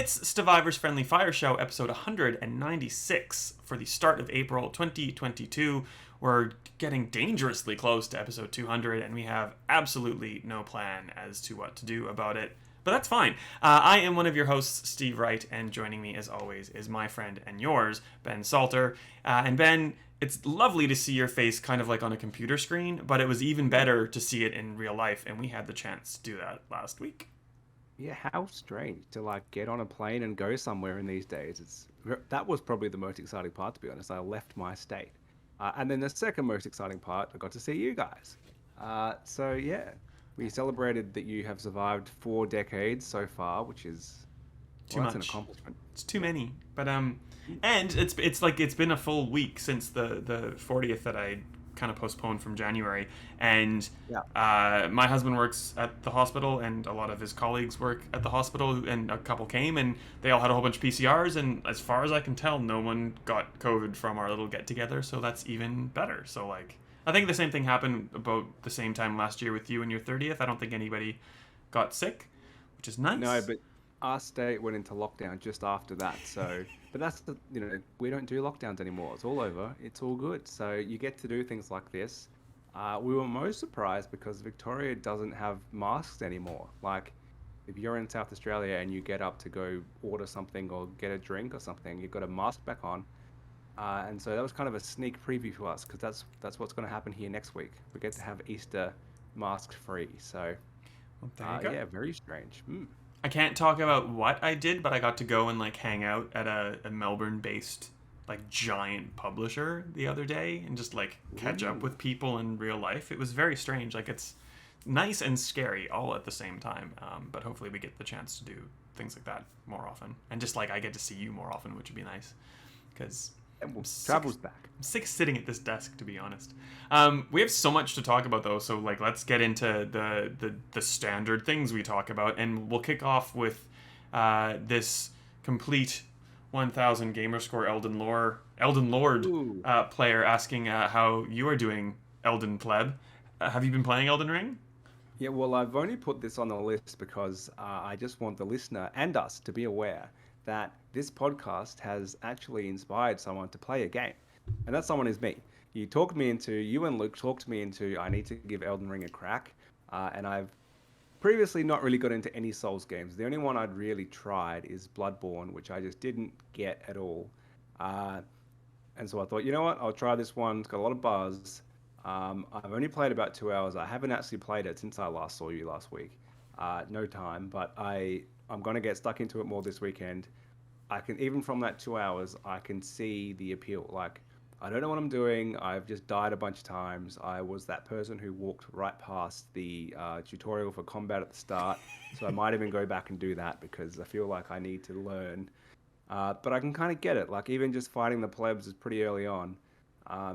It's Stevivor's Friendly Fire Show, episode 196 for the start of April 2022. We're getting dangerously close to episode 200, and we have absolutely no plan as to what to do about it. But that's fine. I am one of your hosts, Steve Wright, and joining me, as always, is my friend and yours, Ben Salter. And Ben, it's lovely to see your face kind of like on a computer screen, but it was even better to see it in real life, and we had the chance to do that last week. Yeah, how strange to get on a plane and go somewhere in these days. That was probably the most exciting part, to be honest. I left my state, and then the second most exciting part, I got to see you guys. So yeah, we celebrated that you have survived 4 decades so far, which is Too that's an much. accomplishment. It's too many. But and it's been a full week since the 40th that I kind of postponed from January, and Yeah. my husband works at the hospital, and a lot of his colleagues work at the hospital, and a couple came, and they all had a whole bunch of PCRs, and as far as I can tell, no one got COVID from our little get together, so that's even better. So I think the same thing happened about the same time last year with you and your 30th. I don't think anybody got sick, which is No, nice. but our state went into lockdown just after that. So, but we don't do lockdowns anymore. It's all over. It's all good. So you get to do things like this. We were most surprised because Victoria doesn't have masks anymore. Like, if you're in South Australia and you get up to go order something or get a drink or something, you've got a mask back on. And so that was kind of a sneak preview for us because that's what's going to happen here next week. We get to have Easter mask free. So, Well, there you go. yeah, very strange. I can't talk about what I did, but I got to go and hang out at a Melbourne-based giant publisher the other day and just catch up Ooh. with people in real life. It was very strange. It's nice and scary all at the same time. But hopefully we get the chance to do things like that more often, and just I get to see you more often, which would be nice because And I'm well, sick. travel's back. I'm sick sitting at this desk, to be honest. We have so much to talk about, though. So, let's get into the standard things we talk about, and we'll kick off with this complete 1,000 gamer score Elden Lord Ooh. player asking how you are doing, Elden Pleb. Have you been playing Elden Ring? Yeah, well, I've only put this on the list because I just want the listener and us to be aware that this podcast has actually inspired someone to play a game. And that someone is me. You and Luke talked me into, I need to give Elden Ring a crack. And I've previously not really got into any Souls games. The only one I'd really tried is Bloodborne, which I just didn't get at all. Uh, and so I thought, you know what, I'll try this one. It's got a lot of buzz. I've only played about 2 hours. I haven't actually played it since I last saw you last week. No time, but I'm gonna get stuck into it more this weekend. I can even from that 2 hours, I can see the appeal. Like, I don't know what I'm doing. I've just died a bunch of times. I was that person who walked right past the tutorial for combat at the start, so I might even go back and do that because I feel like I need to learn. But I can kind of get it. Like, even just fighting the plebs is pretty early on.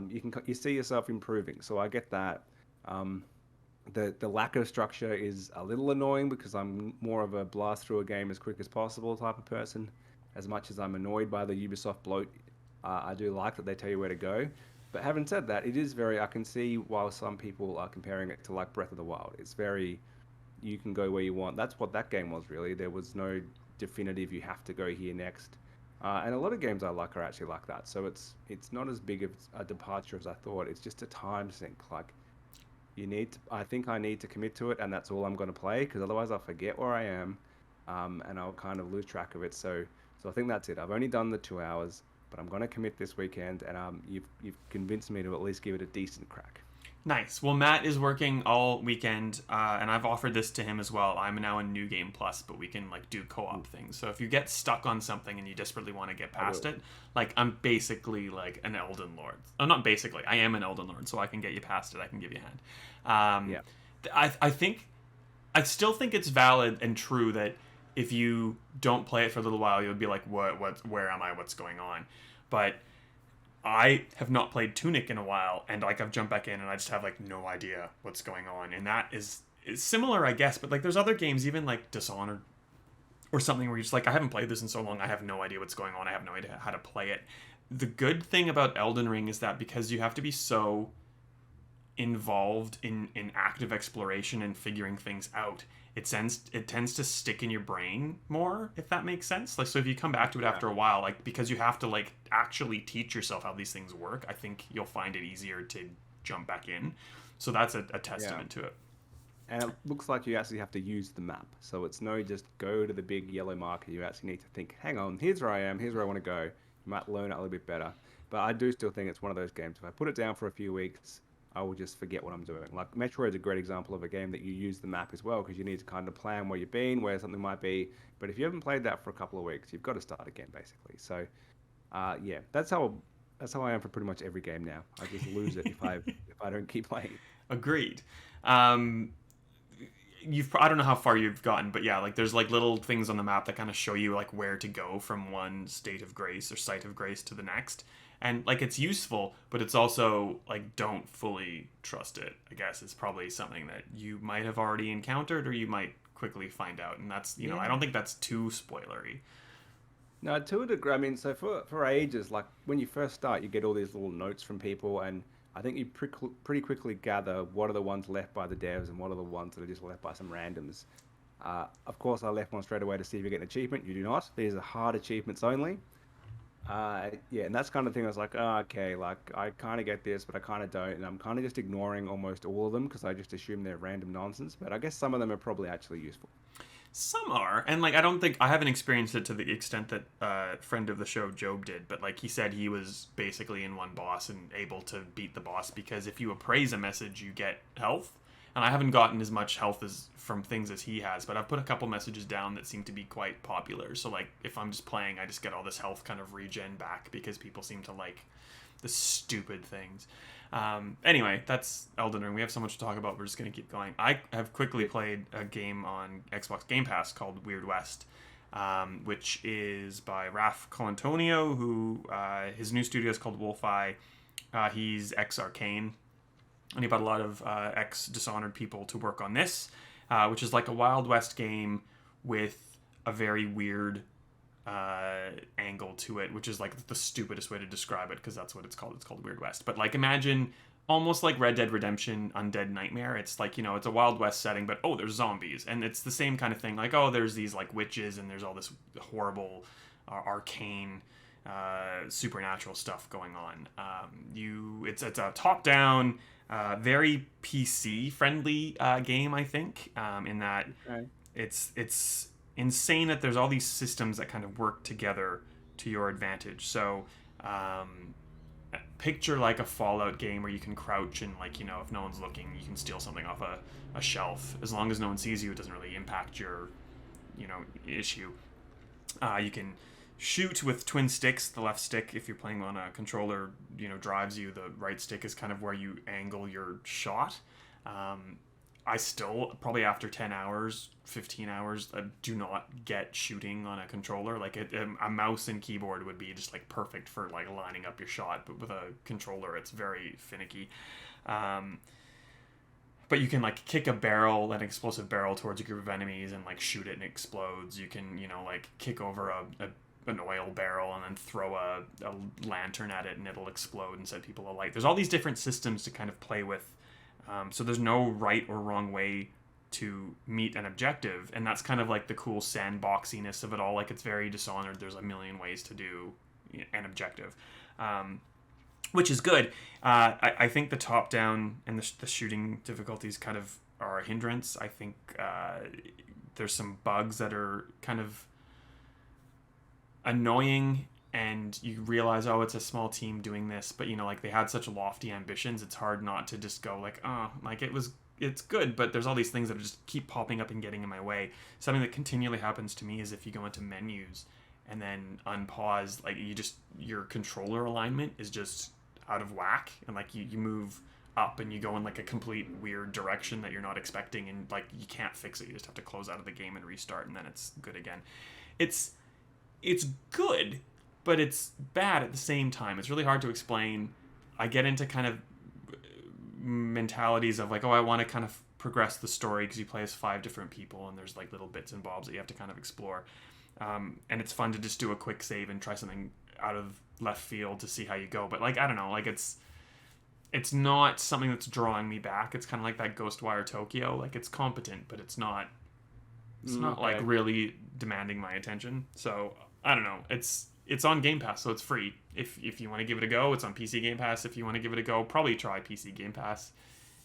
You see yourself improving, so I get that. Um, the lack of structure is a little annoying because I'm more of a blast through a game as quick as possible type of person. As much as I'm annoyed by the Ubisoft bloat, I do like that they tell you where to go. But having said that, it is very. I can see why some people are comparing it to Breath of the Wild. It's very. You can go where you want. That's what that game was really. There was no definitive. You have to go here next. And a lot of games I like are actually like that. So it's not as big of a departure as I thought. It's just a time sink. I think I need to commit to it, and that's all I'm going to play because otherwise I'll forget where I am, and I'll kind of lose track of it. So I think that's it. I've only done the 2 hours, but I'm going to commit this weekend, and you've convinced me to at least give it a decent crack. Nice. Well, Matt is working all weekend, and I've offered this to him as well. I'm now in New Game Plus, but we can do co-op things. So if you get stuck on something and you desperately want to get I past will. it, I'm basically an Elden Lord. Oh, not basically. I am an Elden Lord, so I can get you past it. I can give you a hand. Um, Yeah. I still think it's valid and true that if you don't play it for a little while, you'll be like, where am I? What's going on? But I have not played Tunic in a while, and I've jumped back in, and I just have no idea what's going on, and that is similar, I guess. But there's other games, even Dishonored or something, where you're just I haven't played this in so long, I have no idea what's going on, I have no idea how to play it. The good thing about Elden Ring is that because you have to be so involved in active exploration and figuring things out, it tends to stick in your brain more, if that makes sense. Like, so if you come back to it after a while, like, because you have to like actually teach yourself how these things work, I think you'll find it easier to jump back in. So that's a testament to it. And it looks like you actually have to use the map. So it's no just go to the big yellow marker. You actually need to think, hang on, here's where I am, here's where I want to go. You might learn it a little bit better. But I do still think it's one of those games. If I put it down for a few weeks, I will just forget what I'm doing. Like Metroid is a great example of a game that you use the map as well, because you need to kind of plan where you've been, where something might be. But if you haven't played that for a couple of weeks, you've got to start again, basically. So, yeah, that's how I am for pretty much every game now. I just lose it if I don't keep playing. Agreed. I don't know how far you've gotten, but yeah, like there's like little things on the map that kind of show you like where to go from one state of grace or site of grace to the next. And like it's useful, but it's also like don't fully trust it, I guess. It's probably something that you might have already encountered or you might quickly find out. And that's, I don't think that's too spoilery. No, to a degree. I mean, so for ages, like when you first start, you get all these little notes from people, and I think you pretty quickly gather what are the ones left by the devs and what are the ones that are just left by some randoms. Of course, I left one straight away to see if you get an achievement. You do not. These are hard achievements only. Yeah, and that's kind of thing. I was like, oh, okay, like I kind of get this, but I kind of don't, and I'm kind of just ignoring almost all of them because I just assume they're random nonsense. But I guess some of them are probably actually useful. Some are, and like I haven't experienced it to the extent that friend of the show Job did, but like he said he was basically in one boss and able to beat the boss because if you appraise a message you get health, and I haven't gotten as much health as from things as he has, but I've put a couple messages down that seem to be quite popular. So like if I'm just playing, I just get all this health kind of regen back because people seem to like the stupid things. Anyway, that's Elden Ring. We have so much to talk about. We're just going to keep going. I have quickly played a game on Xbox Game Pass called Weird West, which is by Raf Colantonio, who his new studio is called Wolfeye. He's ex-Arcane, and he brought a lot of ex-Dishonored people to work on this, which is like a Wild West game with a very weird angle to it, which is like the stupidest way to describe it because that's what it's called. It's called Weird West. But like imagine almost like Red Dead Redemption Undead Nightmare. It's like, it's a Wild West setting, but there's zombies, and it's the same kind of thing. Like there's these like witches and there's all this horrible arcane supernatural stuff going on. It's a top down very PC friendly game, I think, in that it's insane that there's all these systems that kind of work together to your advantage. So picture like a Fallout game where you can crouch and like, if no one's looking, you can steal something off a shelf. As long as no one sees you, it doesn't really impact your, issue. You can shoot with twin sticks. The left stick, if you're playing on a controller, drives you. The right stick is kind of where you angle your shot. I still, probably after 10 hours, 15 hours, do not get shooting on a controller. Like a mouse and keyboard would be just like perfect for like lining up your shot, but with a controller, it's very finicky. But you can like kick a barrel, an explosive barrel towards a group of enemies and like shoot it and it explodes. You can, like kick over an oil barrel and then throw a lantern at it and it'll explode and set people alight. There's all these different systems to kind of play with. So there's no right or wrong way to meet an objective, and that's kind of like the cool sandboxiness of it all. Like it's very Dishonored. There's a million ways to do an objective, which is good. I think the top down and the shooting difficulties kind of are a hindrance. I think there's some bugs that are kind of annoying, and you realize, it's a small team doing this, but like they had such lofty ambitions, it's hard not to just go like, like it's good, but there's all these things that just keep popping up and getting in my way. Something that continually happens to me is if you go into menus and then unpause, like your controller alignment is just out of whack, and like you move up and you go in like a complete weird direction that you're not expecting, and like you can't fix it. You just have to close out of the game and restart, and then it's good again. It's good, but it's bad at the same time. It's really hard to explain. I get into kind of mentalities of like, I want to kind of progress the story because you play as 5 different people and there's like little bits and bobs that you have to kind of explore. And it's fun to just do a quick save and try something out of left field to see how you go. But like, I don't know, like it's not something that's drawing me back. It's kind of like that Ghostwire Tokyo. Like it's competent, but it's not It's not like Okay. really demanding my attention. So I don't know. It's on Game Pass, so it's free. If you want to give it a go, it's on PC Game Pass. If you want to give it a go, probably try PC Game Pass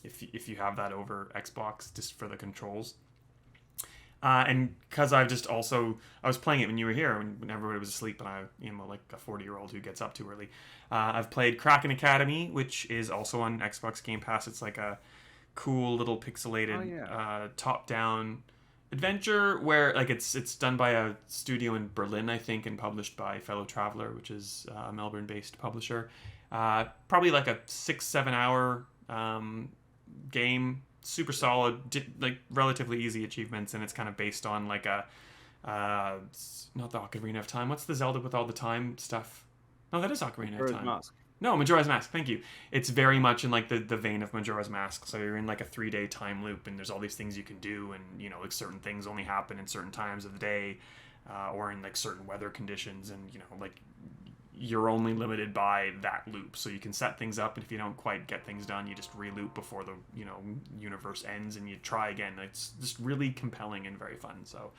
if you have that over Xbox just for the controls. And because I was playing it when you were here, when everybody was asleep, and like a 40-year-old who gets up too early. I've played Kraken Academy, which is also on Xbox Game Pass. It's like a cool little Oh pixelated yeah. top-down adventure where like it's done by a studio in Berlin, I think, and published by Fellow Traveler, which is a Melbourne-based publisher. Probably like a 6-7 hour game, super solid, like relatively easy achievements, and it's kind of based on like a not the Ocarina of Time. What's the Zelda with all the time stuff? No, that is Ocarina of Majora's Time. Mask. No, Majora's Mask. Thank you. It's very much in like the vein of Majora's Mask. So you're in like a 3-day time loop, and there's all these things you can do, and like certain things only happen in certain times of the day, or in like certain weather conditions, and like you're only limited by that loop. So you can set things up, and if you don't quite get things done, you just re-loop before the universe ends, and you try again. It's just really compelling and very fun. So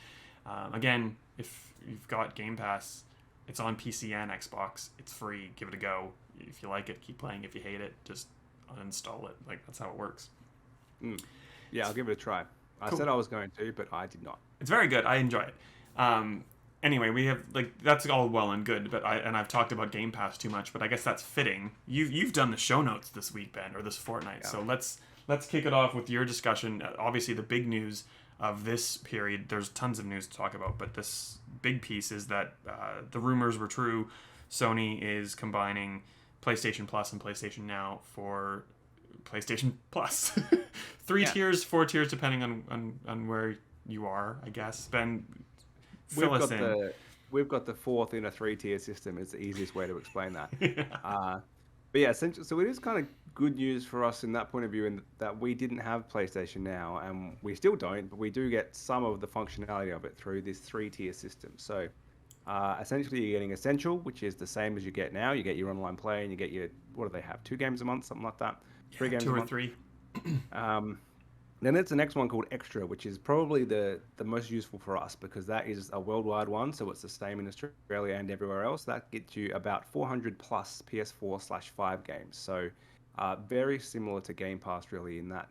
again, if you've got Game Pass, it's on PC and Xbox. It's free. Give it a go. If you like it, keep playing. If you hate it, just uninstall it. Like, that's how it works. Yeah, I'll give it a try. I Cool. said I was going to, but I did not. It's very good. I enjoy it. Anyway, we have like that's all well and good, but I've talked about Game Pass too much, but I guess that's fitting. You've done the show notes this week, Ben, or this fortnight. Yeah. So let's kick it off with your discussion. Obviously, the big news of this period. There's tons of news to talk about, but this big piece is that the rumors were true. Sony is combining PlayStation Plus and PlayStation Now for PlayStation Plus. Three Yeah. tiers, 4 tiers, depending on where you are, I guess. Ben, We've fill us got in. we've got the fourth in a 3-tier system. Is the easiest way to explain that. Yeah. But yeah, essentially, so it is kind of good news for us in that point of view, in that we didn't have PlayStation Now, and we still don't, but we do get some of the functionality of it through this 3-tier system. So essentially, you're getting Essential, which is the same as you get now. You get your online play, and you get your, what do they have, 2 games a month, something like that, 3 games Two a or month. three. Then there's the next one called Extra, which is probably the most useful for us because that is a worldwide one, so it's the same in Australia and everywhere else. That gets you about 400 plus PS4/5 games. So very similar to Game Pass really in that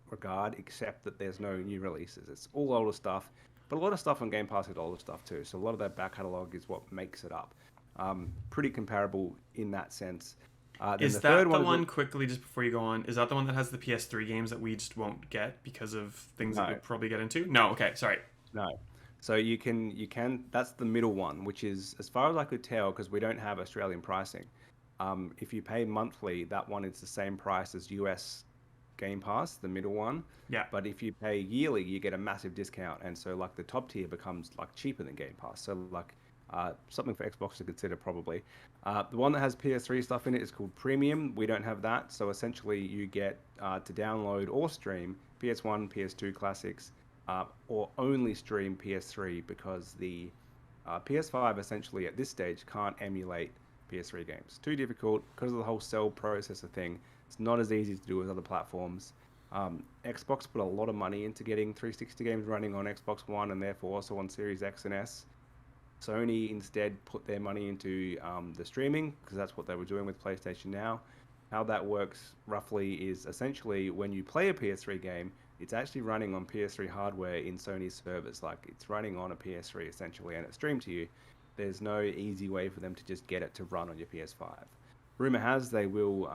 regard, except that there's no new releases. It's all older stuff, but a lot of stuff on Game Pass is older stuff too. So a lot of that back catalog is what makes it up. Pretty comparable in that sense. Then Is the that third the one one, quickly, just before you go on, is that the one that has the PS3 games that we just won't get because of things that No. we'll probably get into? No, okay, sorry. No. So you can that's the middle one, which is as far as I could tell, because we don't have Australian pricing. If you pay monthly, that one is the same price as US Game Pass, the middle one. Yeah. But if you pay yearly, you get a massive discount, and so like the top tier becomes like cheaper than Game Pass. So like something for Xbox to consider probably. The one that has PS3 stuff in it is called Premium. We don't have that, so essentially you get to download or stream PS1, PS2 classics, or only stream PS3 because the PS5 essentially at this stage can't emulate PS3 games. Too difficult because of the whole cell processor thing. It's not as easy to do as other platforms. Xbox put a lot of money into getting 360 games running on Xbox One and therefore also on Series X and S. Sony instead put their money into the streaming because that's what they were doing with PlayStation Now. How that works roughly is essentially when you play a PS3 game, it's actually running on PS3 hardware in Sony's servers. Like it's running on a PS3 essentially, and it's streamed to you. There's no easy way for them to just get it to run on your PS5. Rumor has they will,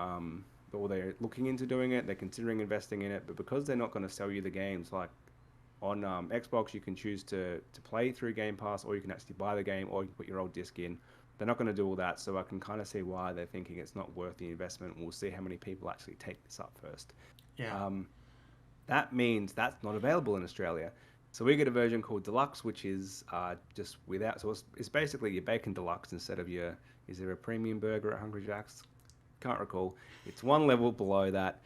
or they're looking into doing it. They're considering investing in it, but because they're not going to sell you the games like on Xbox, you can choose to play through Game Pass, or you can actually buy the game, or you can put your old disc in. They're not going to do all that, so I can kind of see why they're thinking it's not worth the investment. We'll see how many people actually take this up first. Yeah. That means that's not available in Australia. So we get a version called Deluxe, which is just without. So it's basically your bacon deluxe instead of your. Is there a premium burger at Hungry Jack's? Can't recall. It's one level below that.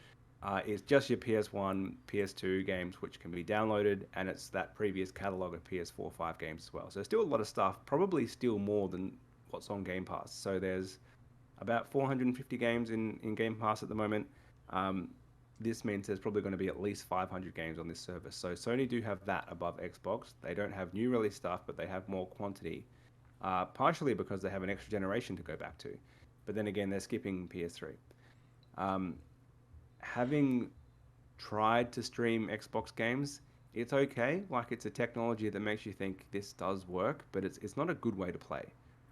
It's just your PS1, PS2 games, which can be downloaded, and it's that previous catalog of PS4, 5 games as well. So still a lot of stuff, probably still more than what's on Game Pass. So there's about 450 games in Game Pass at the moment. this means there's probably going to be at least 500 games on this service. So Sony do have that above Xbox. They don't have new release stuff, but they have more quantity, partially because they have an extra generation to go back to. But then again, they're skipping PS3. Um, Having tried to stream Xbox games, it's okay. Like, it's a technology that makes you think this does work, but it's not a good way to play.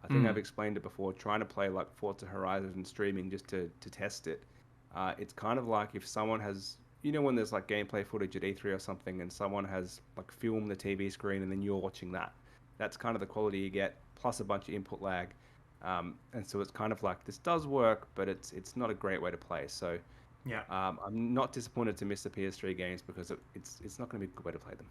I think I've explained it before. Trying to play like Forza Horizon and streaming just to test it. It's kind of like if someone has, when there's like gameplay footage at E3 or something, and someone has like filmed the TV screen, and then you're watching that. That's kind of the quality you get, plus a bunch of input lag. And so it's kind of like this does work, but it's not a great way to play. So Yeah. I'm not disappointed to miss the PS3 games because it's not going to be a good way to play them.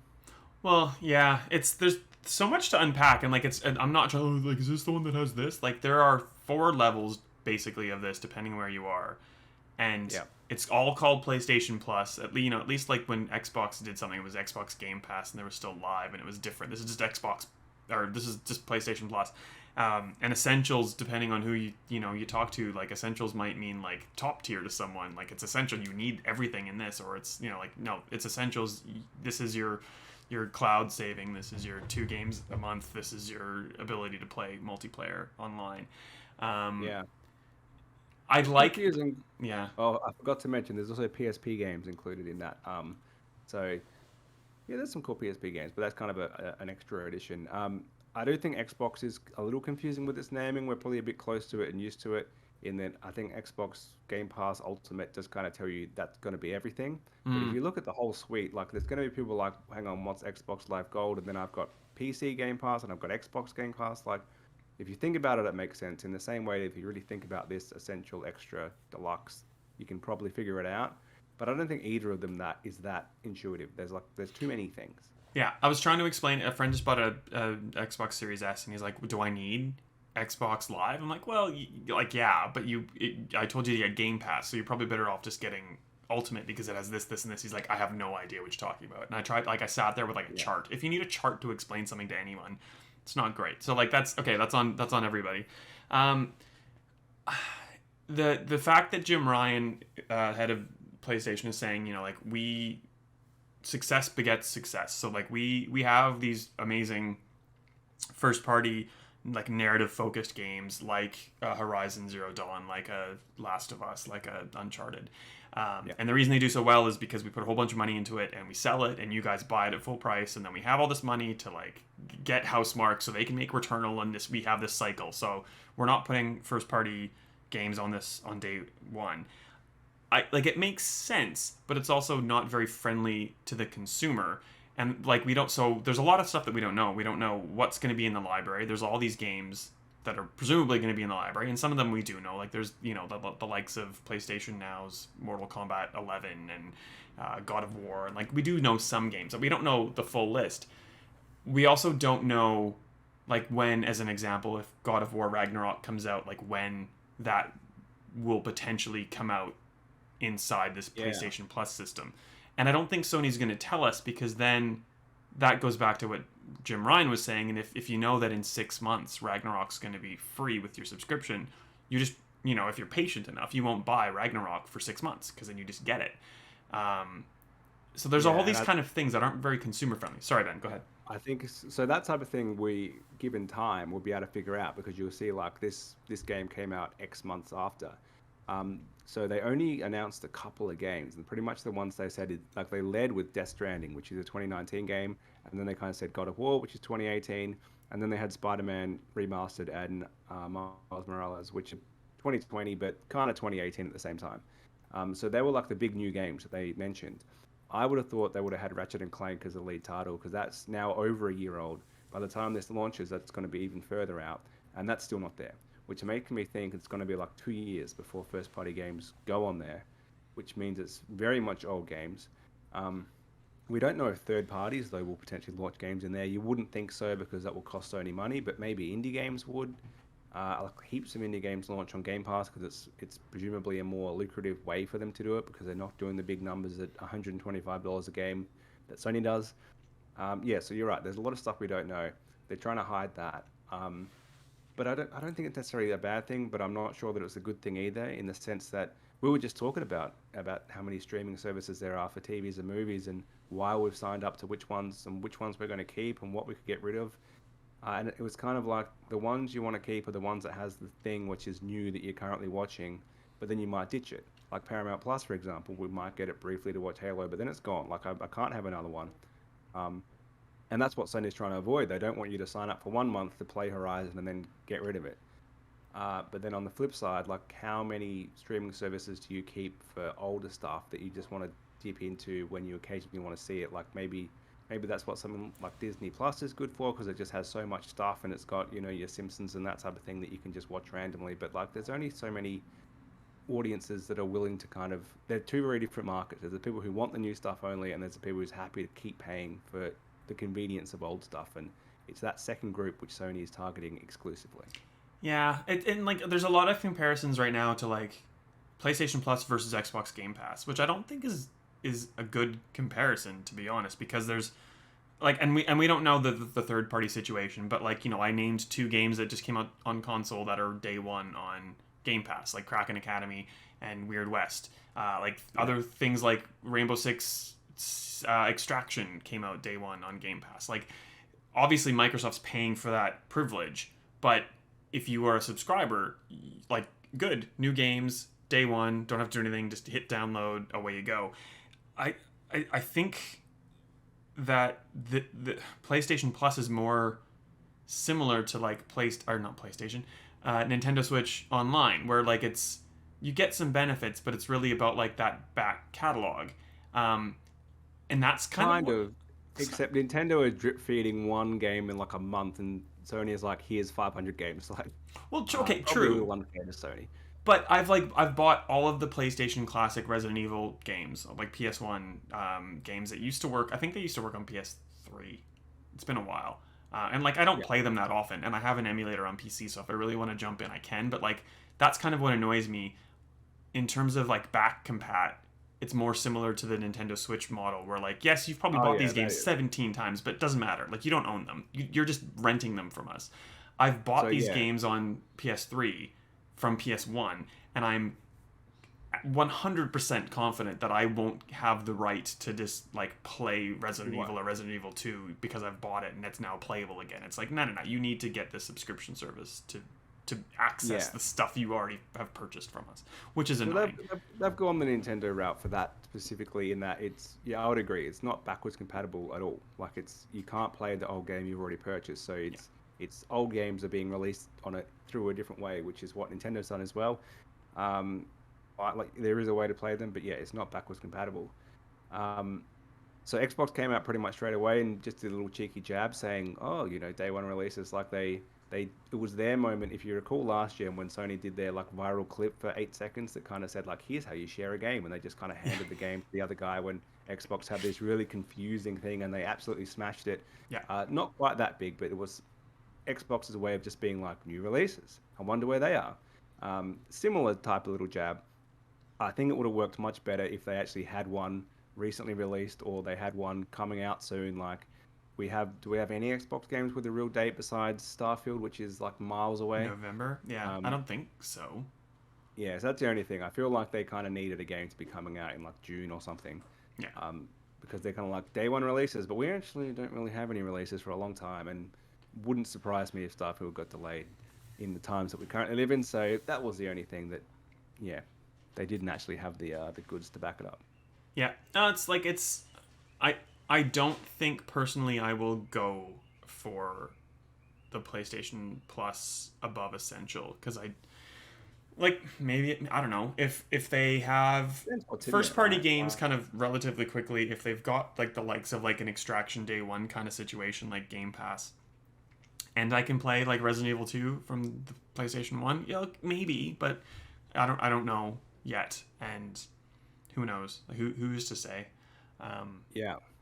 Well, yeah, there's so much to unpack, and like I'm not trying. Oh, like, is this the one that has this? Like, there are 4 levels basically of this, depending where you are, and Yeah. it's all called PlayStation Plus. At least, at least like when Xbox did something, it was Xbox Game Pass, and they were still live, and it was different. This is just Xbox, or this is just PlayStation Plus. And essentials, depending on who you talk to, like essentials might mean like top tier to someone. Like, it's essential, you need everything in this, or it's like, no, it's essentials. This is your cloud saving. This is your 2 games a month. This is your ability to play multiplayer online. Yeah. I'd like, Confusing. yeah, Oh, I forgot to mention there's also PSP games included in that. So yeah, there's some cool PSP games, but that's kind of an extra edition. I do think Xbox is a little confusing with its naming. We're probably a bit close to it and used to it. In that, I think Xbox Game Pass Ultimate just kind of tell you that's going to be everything. But if you look at the whole suite, like there's going to be people like, hang on, what's Xbox Live Gold? And then I've got PC Game Pass and I've got Xbox Game Pass. Like, if you think about it, it makes sense. In the same way, if you really think about this essential, extra, deluxe, you can probably figure it out. But I don't think either of them is that intuitive. There's too many things. yeah. I was trying to explain. A friend just bought a Xbox Series S, and he's like, "Do I need Xbox Live?" I'm like, "Well, yeah, but I told you to get Game Pass, so you're probably better off just getting Ultimate because it has this, this, and this." He's like, "I have no idea what you're talking about." And I tried, like, I sat there with like a chart. If you need a chart to explain something to anyone, it's not great. So like, that's okay. That's on everybody. The fact that Jim Ryan, head of PlayStation, is saying, like, success begets success. So like, we have these amazing first party, like, narrative focused games like Horizon Zero Dawn, like a Last of Us, like a Uncharted. And the reason they do so well is because we put a whole bunch of money into it and we sell it and you guys buy it at full price, and then we have all this money to like get Housemarque so they can make Returnal, and we have this cycle. So we're not putting first party games on day one. It makes sense, but it's also not very friendly to the consumer. And like, so there's a lot of stuff that we don't know. We don't know what's going to be in the library. There's all these games that are presumably going to be in the library, and some of them we do know. Like, there's the likes of PlayStation Now's Mortal Kombat 11 and God of War, and like, we do know some games, but we don't know the full list. We also don't know, like, when, as an example, if God of War Ragnarok comes out, like when that will potentially come out inside this PlayStation Plus system. And I don't think Sony's going to tell us, because then that goes back to what Jim Ryan was saying. And if you know that in 6 months Ragnarok's going to be free with your subscription, you just, if you're patient enough, you won't buy Ragnarok for 6 months, because then you just get it. So there's all these kind of things that aren't very consumer friendly. Sorry, Ben, go ahead. I think so. That type of thing, we, given time, we'll be able to figure out, because you'll see like this game came out X months after. So they only announced a couple of games, and pretty much the ones they said, like, they led with Death Stranding, which is a 2019 game, and then they kind of said God of War, which is 2018, and then they had Spider-Man Remastered and Miles Morales, which are 2020, but kind of 2018 at the same time. So they were like the big new games that they mentioned. I would have thought they would have had Ratchet and Clank as a lead title, because that's now over a year old. By the time this launches, that's going to be even further out, and that's still not there, which makes me think it's going to be like 2 years before first-party games go on there, which means it's very much old games. We don't know if third parties, though, will potentially launch games in there. You wouldn't think so, because that will cost Sony money, but maybe indie games would. Heaps of indie games launch on Game Pass, because it's presumably a more lucrative way for them to do it, because they're not doing the big numbers at $125 a game that Sony does. So you're right. There's a lot of stuff we don't know. They're trying to hide that. But I don't think it's necessarily a bad thing, but I'm not sure that it's a good thing either, in the sense that we were just talking about how many streaming services there are for TVs and movies, and why we've signed up to which ones and which ones we're going to keep and what we could get rid of. And it was kind of like the ones you want to keep are the ones that has the thing which is new that you're currently watching, but then you might ditch it. Like Paramount Plus, for example, we might get it briefly to watch Halo, but then it's gone. Like I can't have another one. Um, and that's what Sony's trying to avoid. They don't want you to sign up for 1 month to play Horizon and then get rid of it. But then on the flip side, like how many streaming services do you keep for older stuff that you just want to dip into when you occasionally want to see it? Like maybe that's what something like Disney Plus is good for, because it just has so much stuff and it's got, you know, your Simpsons and that type of thing that you can just watch randomly. But like there's only so many audiences that are willing to kind of, they're two very different markets. There's the people who want the new stuff only, and there's the people who's happy to keep paying for the convenience of old stuff. And it's that second group which Sony is targeting exclusively. Yeah, and like there's a lot of comparisons right now to like PlayStation Plus versus Xbox Game Pass, which I don't think is a good comparison, to be honest, because there's like, and we don't know the third party situation, but like, you know, I named two games that just came out on console that are day one on Game Pass, like Kraken Academy and Weird West. Other things like Rainbow Six Extraction came out day one on Game Pass. Like, obviously Microsoft's paying for that privilege, but if you are a subscriber, like, good, new games, day one, don't have to do anything, just hit download, away you go. I think that the PlayStation Plus is more similar to like Nintendo Switch Online, where like it's, you get some benefits, but it's really about like that back catalog, and that's kind of except Nintendo are drip feeding one game in like a month, and Sony is like, here's 500 games. Like, well, okay, true. true. Unfair to Sony. But I've bought all of the PlayStation Classic Resident Evil games, like PS1 games that used to work. I think they used to work on PS3. It's been a while, and like I don't play them that often, and I have an emulator on PC, so if I really want to jump in, I can. But like that's kind of what annoys me in terms of like back compat. It's more similar to the Nintendo Switch model, where like, yes, you've probably bought these games 17 times, but it doesn't matter. Like, you don't own them. You're just renting them from us. I've bought these games on PS3 from PS1, and I'm 100% confident that I won't have the right to just like play Resident Evil or Resident Evil 2 because I've bought it and it's now playable again. It's like, no. You need to get this subscription service to access the stuff you already have purchased from us, which is annoying. They've gone the Nintendo route for that specifically, in that it's, I would agree, it's not backwards compatible at all. Like, it's, you can't play the old game you've already purchased, so it's old games are being released on it through a different way, which is what Nintendo's done as well. Like, there is a way to play them, but it's not backwards compatible. So Xbox came out pretty much straight away and just did a little cheeky jab saying, oh, you know, day one releases, like it was their moment, if you recall last year when Sony did their like viral clip for 8 seconds that kind of said like, here's how you share a game, and they just kind of handed the game to the other guy, when Xbox had this really confusing thing and they absolutely smashed it. Not quite that big, but it was Xbox's way of just being like, new releases, I wonder where they are. Similar type of little jab. I think it would have worked much better if they actually had one recently released, or they had one coming out soon. Like, do we have any Xbox games with a real date besides Starfield, which is like miles away? November? Yeah, I don't think so. Yeah, so that's the only thing. I feel like they kind of needed a game to be coming out in like June or something. Yeah. Because they're kind of like day one releases, but we actually don't really have any releases for a long time, and wouldn't surprise me if Starfield got delayed in the times that we currently live in. So that was the only thing that, they didn't actually have the goods to back it up. Yeah, no, it's like, I don't think personally I will go for the PlayStation Plus above Essential, because I don't know, if they have first party games kind of relatively quickly, if they've got like the likes of like an Extraction day one kind of situation like Game Pass, and I can play like Resident Evil 2 from the PlayStation 1, maybe, but I don't know yet, and who knows? Who's to say?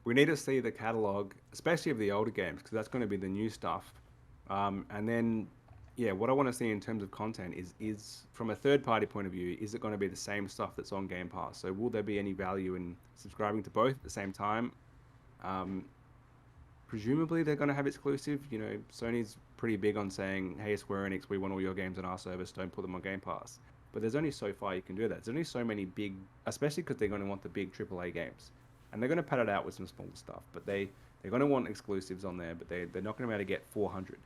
We need to see the catalog, especially of the older games, because that's going to be the new stuff. And then, what I want to see in terms of content is from a third-party point of view, is it going to be the same stuff that's on Game Pass? So will there be any value in subscribing to both at the same time? Presumably they're going to have exclusive. You know, Sony's pretty big on saying, hey, Square Enix, we want all your games on our service, don't put them on Game Pass. but there's only so far you can do that. There's only so many big, especially because they're going to want the big AAA games, and they're going to pad it out with some small stuff. But they're going to want exclusives on there, but they're not going to be able to get 400,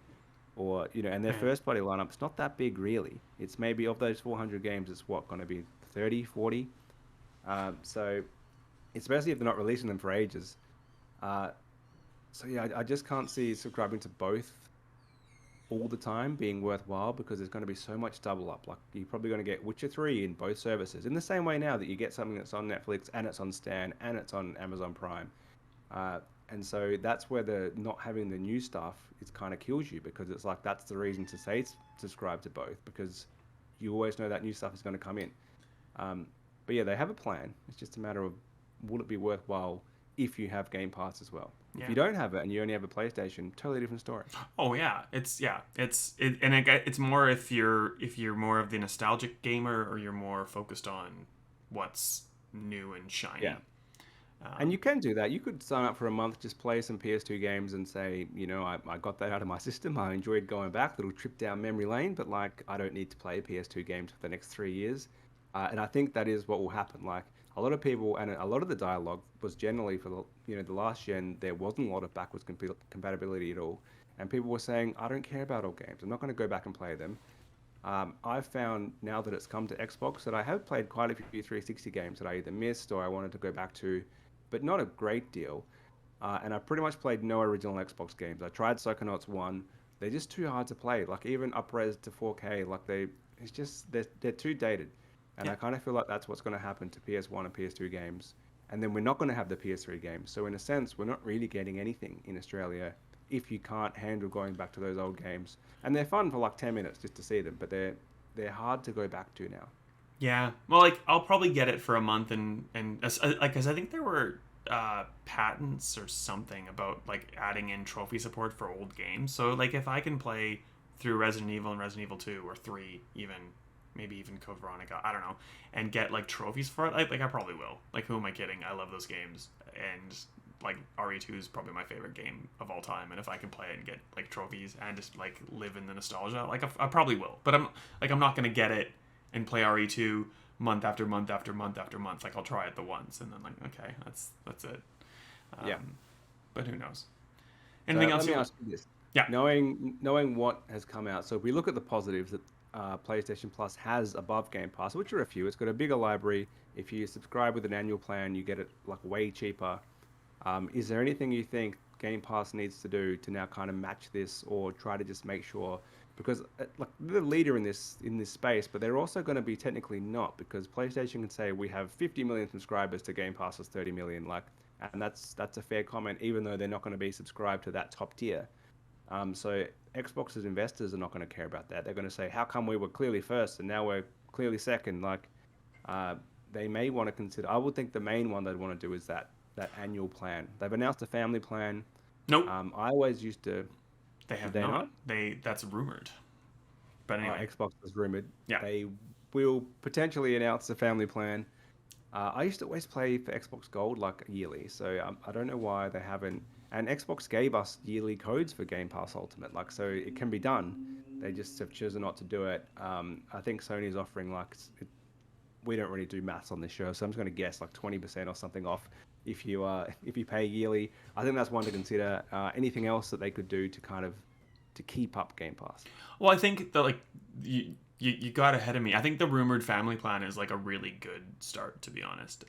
or and their first party lineup's not that big really. It's maybe of those 400 games, it's what going to be 30, 40. So especially if they're not releasing them for ages. So yeah, I just can't see subscribing to both all the time being worthwhile, because there's going to be so much double up. Like, you're probably going to get Witcher 3 in both services, in the same way now that you get something that's on Netflix and it's on Stan and it's on Amazon Prime. And so that's where the not having the new stuff, it kind of kills you, because it's like, that's the reason to say subscribe to both, because you always know that new stuff is going to come in. But yeah, they have a plan. It's just a matter of, will it be worthwhile if you have Game Pass as well? Yeah. If you don't have it and you only have a PlayStation, totally different story. Oh yeah, it's more if you're more of the nostalgic gamer, or you're more focused on what's new and shiny. Yeah. And you can do that. You could sign up for a month, just play some PS2 games and say, I got that out of my system. I enjoyed going back, little trip down memory lane, but like, I don't need to play PS2 games for the next 3 years. And I think that is what will happen. Like, a lot of people, and a lot of the dialogue was generally for the last gen, there wasn't a lot of backwards compatibility at all. And people were saying, I don't care about old games. I'm not going to go back and play them. I've found now that it's come to Xbox that I have played quite a few 360 games that I either missed or I wanted to go back to, but not a great deal. And I pretty much played no original Xbox games. I tried Psychonauts 1. They're just too hard to play. Like, even up-res to 4K, like they're too dated. And I kind of feel like that's what's going to happen to PS1 and PS2 games. And then we're not going to have the PS3 games. So in a sense, we're not really getting anything in Australia if you can't handle going back to those old games. And they're fun for like 10 minutes just to see them, but they're hard to go back to now. Yeah. Well, like, I'll probably get it for a month, and because I think there were patents or something about like adding in trophy support for old games. So like, if I can play through Resident Evil and Resident Evil 2 or 3 even, maybe even Code Veronica, I don't know, and get like trophies for it, like I probably will. Like, who am I kidding? I love those games, and like RE2 is probably my favorite game of all time, and if I can play it and get like trophies and just like live in the nostalgia, like I probably will. But I'm not gonna get it and play RE2 month after month after month after month. Like, I'll try it the once and then like, okay, that's it. Yeah. But who knows? Anything else? Let me ask you this. Yeah. Knowing what has come out, so if we look at the positives that PlayStation Plus has above Game Pass, which are a few. It's got a bigger library. If you subscribe with an annual plan, you get it like way cheaper. Is there anything you think Game Pass needs to do to now kind of match this, or try to just make sure? Because like, they're the leader in this space, but they're also going to be technically not, because PlayStation can say we have 50 million subscribers to Game Pass is 30 million, like, and that's a fair comment, even though they're not going to be subscribed to that top tier. So Xbox's investors are not going to care about that. They're going to say, how come we were clearly first and now we're clearly second? Like, they may want to consider, I would think the main one they'd want to do is that annual plan. They've announced a family plan. Nope. I always used to. They have not. That's rumored. But anyway. Xbox is rumored. Yeah. They will potentially announce a family plan. I used to always play for Xbox Gold like yearly, so I don't know why they haven't. And Xbox gave us yearly codes for Game Pass Ultimate, like, so it can be done. They just have chosen not to do it. I think Sony's offering like, we don't really do maths on this show, so I'm just going to guess like 20% or something off if you pay yearly. I think that's one to consider. Anything else that they could do to kind of to keep up Game Pass? Well, I think that like you got ahead of me. I think the rumored family plan is like a really good start, to be honest.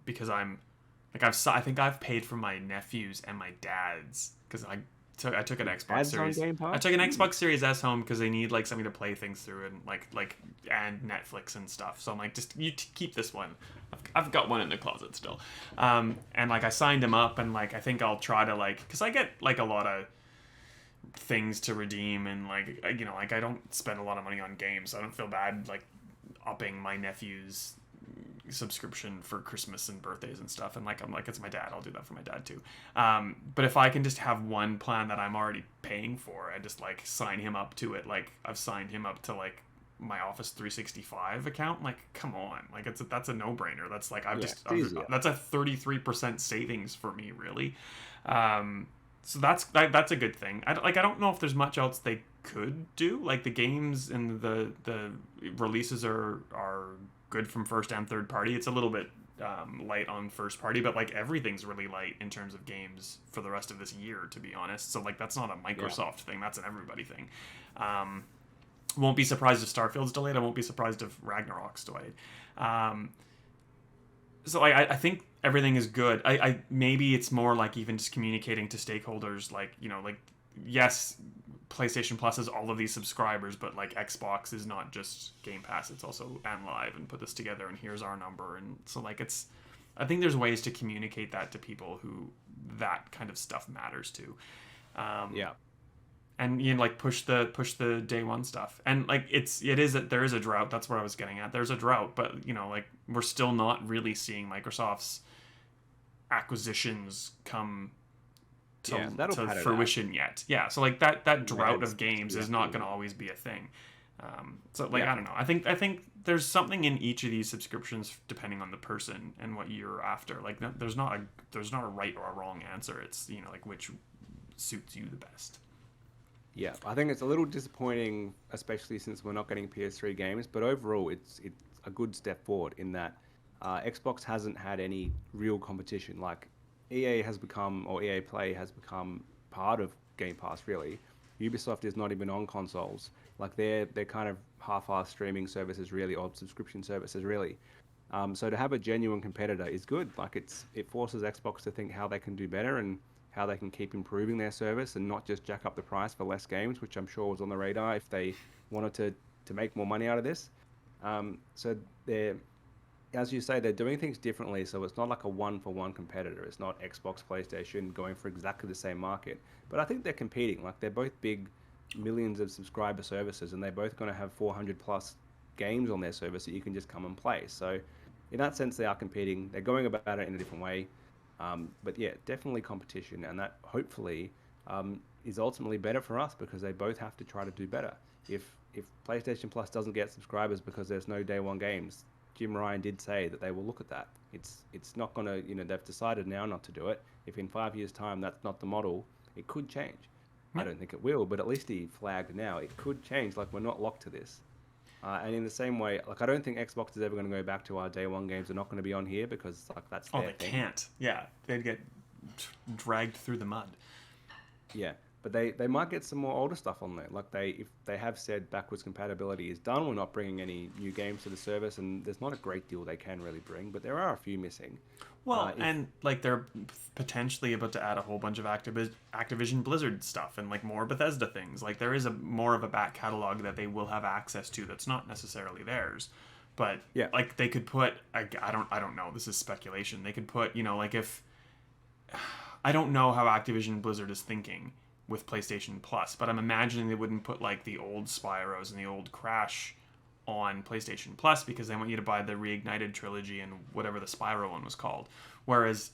Because I think I've paid for my nephews and my dad's, because I took an Xbox Series. I took an Xbox Series S home because they need like something to play things through, and and Netflix and stuff. So I'm like, just keep this one. I've got one in the closet still. And like, I signed him up, and like, I think I'll try to like, because I get like a lot of things to redeem, and like, like, I don't spend a lot of money on games, so I don't feel bad like upping my nephew's subscription for Christmas and birthdays and stuff. And like, I'm like, it's my dad, I'll do that for my dad too. But if I can just have one plan that I'm already paying for and just like sign him up to it, like I've signed him up to like my Office 365 account, like, come on, like that's a no-brainer. That's like, that's a 33% savings for me, really. So that's a good thing. I don't know if there's much else they could do. Like the games and the releases are good from first and third party. It's a little bit light on first party, but like everything's really light in terms of games for the rest of this year, to be honest. So like that's not a Microsoft thing. That's an everybody thing. Won't be surprised if Starfield's delayed. I won't be surprised if Ragnarok's delayed. So like I think everything is good. I maybe it's more like even just communicating to stakeholders, like, you know, like, yes, PlayStation Plus has all of these subscribers, but like Xbox is not just Game Pass, it's also and Live, and put this together and here's our number. And so like it's, I think there's ways to communicate that to people who that kind of stuff matters to. Yeah. And, you know, like push the day one stuff. And like there is a drought. That's what I was getting at. There's a drought, but, you know, like we're still not really seeing Microsoft's acquisitions come to fruition yet. Yeah. So like that drought of games is not going to always be a thing. So like, I don't know. I think there's something in each of these subscriptions depending on the person and what you're after. Like there's not a right or a wrong answer. It's, you know, like which suits you the best. Yeah, I think it's a little disappointing, especially since we're not getting PS3 games. But overall, it's a good step forward in that Xbox hasn't had any real competition. Like EA Play has become part of Game Pass, really. Ubisoft is not even on consoles. Like they're kind of half-assed streaming services, really, or subscription services, really. So to have a genuine competitor is good. Like it forces Xbox to think how they can do better and how they can keep improving their service and not just jack up the price for less games, which I'm sure was on the radar if they wanted to make more money out of this. So they're, as you say, they're doing things differently. So it's not like a one-for-one competitor. It's not Xbox, PlayStation going for exactly the same market. But I think they're competing. Like they're both big millions of subscriber services, and they're both going to have 400 plus games on their service that you can just come and play. So in that sense, they are competing. They're going about it in a different way. But yeah, definitely competition, and that hopefully is ultimately better for us because they both have to try to do better. If PlayStation Plus doesn't get subscribers because there's no day one games, Jim Ryan did say that they will look at that. It's not gonna, you know, they've decided now not to do it. If in 5 years' time that's not the model, it could change. I don't think it will, but at least he flagged now it could change. Like we're not locked to this. And in the same way, like I don't think Xbox is ever going to go back to our day one games. They're not going to be on here because like that's their thing. Can't. Yeah, they'd get dragged through the mud. Yeah, but they might get some more older stuff on there. Like if they have said backwards compatibility is done, we're not bringing any new games to the service, and there's not a great deal they can really bring, but there are a few missing. Well, and like they're potentially about to add a whole bunch of Activision Blizzard stuff and like more Bethesda things. Like there is more of a back catalog that they will have access to that's not necessarily theirs. But yeah, like they could put I don't know, this is speculation. They could put, you know, like if I don't know how Activision Blizzard is thinking with PlayStation Plus, but I'm imagining they wouldn't put like the old Spyros and the old Crash on PlayStation Plus because they want you to buy the Reignited trilogy and whatever the Spyro one was called. Whereas,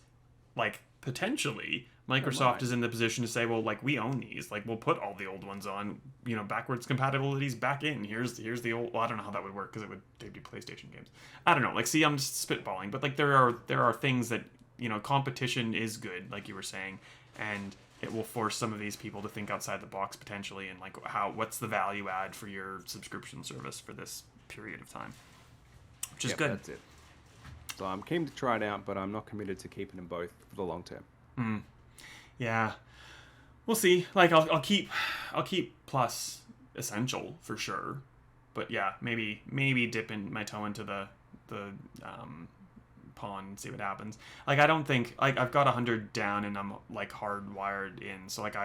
like, potentially, Microsoft is in the position to say, well, like, we own these. Like, we'll put all the old ones on, you know, backwards compatibilities back in. Here's the old... Well, I don't know how that would work because they'd be PlayStation games. I don't know. Like, see, I'm just spitballing. But, like, there are things that, you know, competition is good, like you were saying. And it will force some of these people to think outside the box potentially and like what's the value add for your subscription service for this period of time, which is good. That's it. So I'm keen to try it out, but I'm not committed to keeping them both for the long term. Yeah, we'll see. Like I'll keep Plus Essential for sure, but yeah, maybe dipping my toe into the pond and see what happens. Like I don't think like I've got 100 down and I'm like hardwired in, so like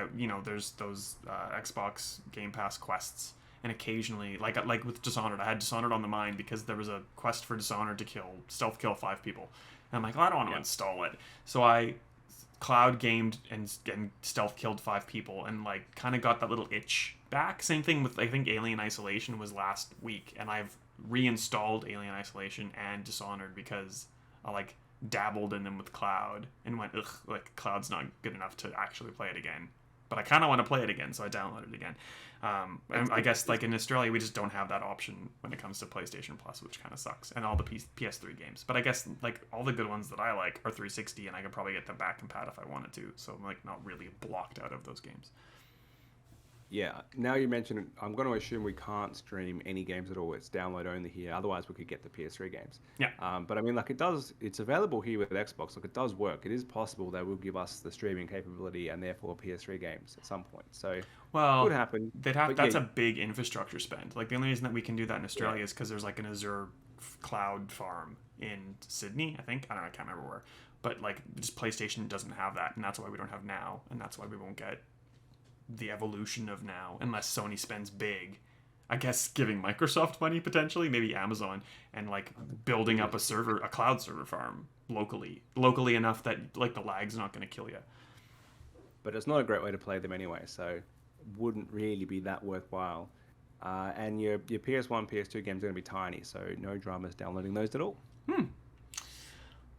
there's those Xbox Game Pass quests, and occasionally like with Dishonored, I had Dishonored on the mind because there was a quest for Dishonored to stealth kill 5 people, and I'm like, well, I don't want to install it, so I cloud gamed and stealth killed 5 people and like kind of got that little itch back. Same thing with, I think Alien Isolation was last week, and I've reinstalled Alien Isolation and Dishonored because I like dabbled in them with Cloud and went, ugh, like Cloud's not good enough to actually play it again. but I kind of want to play it again, so I downloaded it again. And I guess like in Australia, we just don't have that option when it comes to PlayStation Plus, which kind of sucks, and all the PS3 games. But I guess like all the good ones that I like are 360, and I could probably get them back compat if I wanted to. So I'm like not really blocked out of those games. Yeah. Now you mention it, I'm going to assume we can't stream any games at all. It's download only here. Otherwise, we could get the PS3 games. Yeah. But I mean, like it's available here with Xbox. Like it does work. It is possible they will give us the streaming capability and therefore PS3 games at some point. So well, could happen. That's a big infrastructure spend. Like the only reason that we can do that in Australia is because there's like an Azure cloud farm in Sydney, I think. I don't know. I can't remember where. But like just PlayStation doesn't have that, and that's why we don't have Now, and that's why we won't get the evolution of Now unless Sony spends big. I guess giving Microsoft money potentially, maybe Amazon, and like building up a cloud server farm locally enough that like the lag's not going to kill you. But it's not a great way to play them anyway, so wouldn't really be that worthwhile. And your PS1, PS2 games are going to be tiny, so no dramas downloading those at all.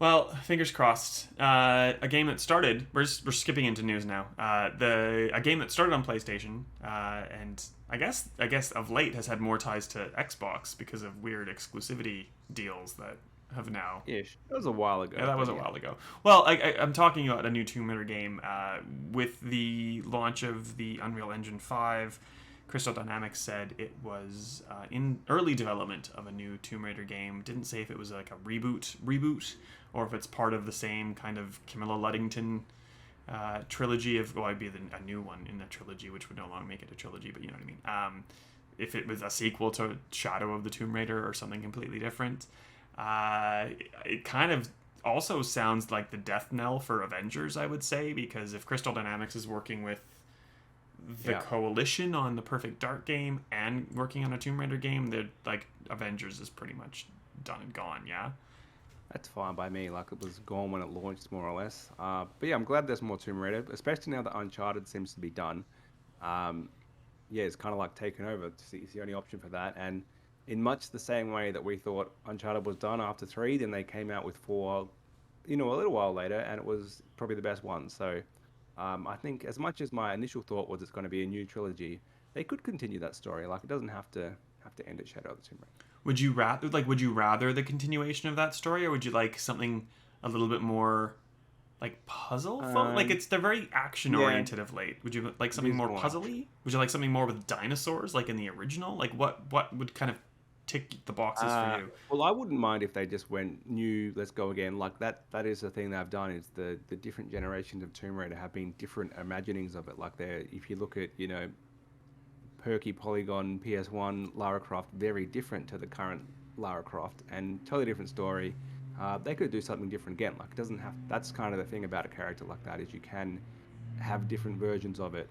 Well, fingers crossed. A game that started. We're skipping into news now. A game that started on PlayStation, and I guess of late has had more ties to Xbox because of weird exclusivity deals that have now. Ish. That was a while ago. Yeah, that was a while ago. Well, I'm talking about a new Tomb Raider game. With the launch of the Unreal Engine 5, Crystal Dynamics said it was in early development of a new Tomb Raider game. Didn't say if it was like a reboot, or if it's part of the same kind of Camilla Luddington trilogy of, well, it'd be a new one in the trilogy, which would no longer make it a trilogy, but you know what I mean. If it was a sequel to Shadow of the Tomb Raider or something completely different. It kind of also sounds like the death knell for Avengers, I would say, because if Crystal Dynamics is working with the Coalition on the Perfect Dark game and working on a Tomb Raider game, they're like Avengers is pretty much done and gone. Yeah, that's fine by me. Like it was gone when it launched, more or less. But yeah, I'm glad there's more Tomb Raider, especially now that Uncharted seems to be done. Yeah, it's kind of like taken over. It's the only option for that, and in much the same way that we thought Uncharted was done after 3, then they came out with 4, a little while later, and it was probably the best one. So I think as much as my initial thought was it's going to be a new trilogy, they could continue that story. Like it doesn't have to end at Shadow of the Tomb Raider. Would you rather the continuation of that story, or would you like something a little bit more like puzzle? They're very action oriented of late. Would you like something more puzzly? Would you like something more with dinosaurs like in the original? Like what would kind of tick the boxes for you? Well, I wouldn't mind if they just went new, let's go again. Like that is the thing they've done, is the different generations of Tomb Raider have been different imaginings of it. Like if you look at, perky polygon PS1 Lara Croft, very different to the current Lara Croft and totally different story. They could do something different again. Like it doesn't have, that's kind of the thing about a character like that, is you can have different versions of it.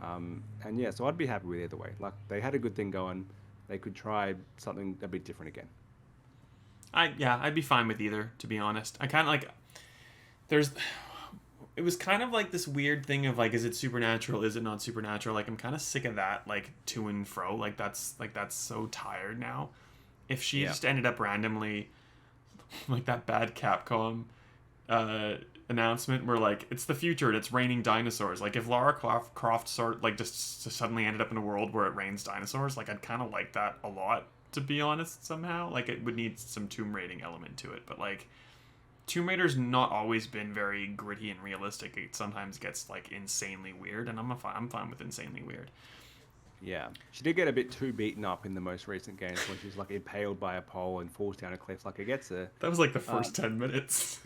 And yeah, so I'd be happy with either way. Like they had a good thing going. They could try something a bit different again. I'd be fine with either, to be honest. I kind of like, it was kind of like this weird thing of like, is it supernatural? Is it not supernatural? Like I'm kind of sick of that, like to and fro. Like that's so tired now. If she just ended up randomly, like that bad Capcom announcement where like it's the future and it's raining dinosaurs. Like if Lara Croft just suddenly ended up in a world where it rains dinosaurs, like I'd kind of like that a lot, to be honest. Somehow, like it would need some Tomb Raiding element to it, but like Tomb Raider's not always been very gritty and realistic. It sometimes gets like insanely weird, and I'm fine with insanely weird. Yeah, she did get a bit too beaten up in the most recent games when she's like impaled by a pole and falls down a cliff. Like it gets a. That was like the first 10 minutes.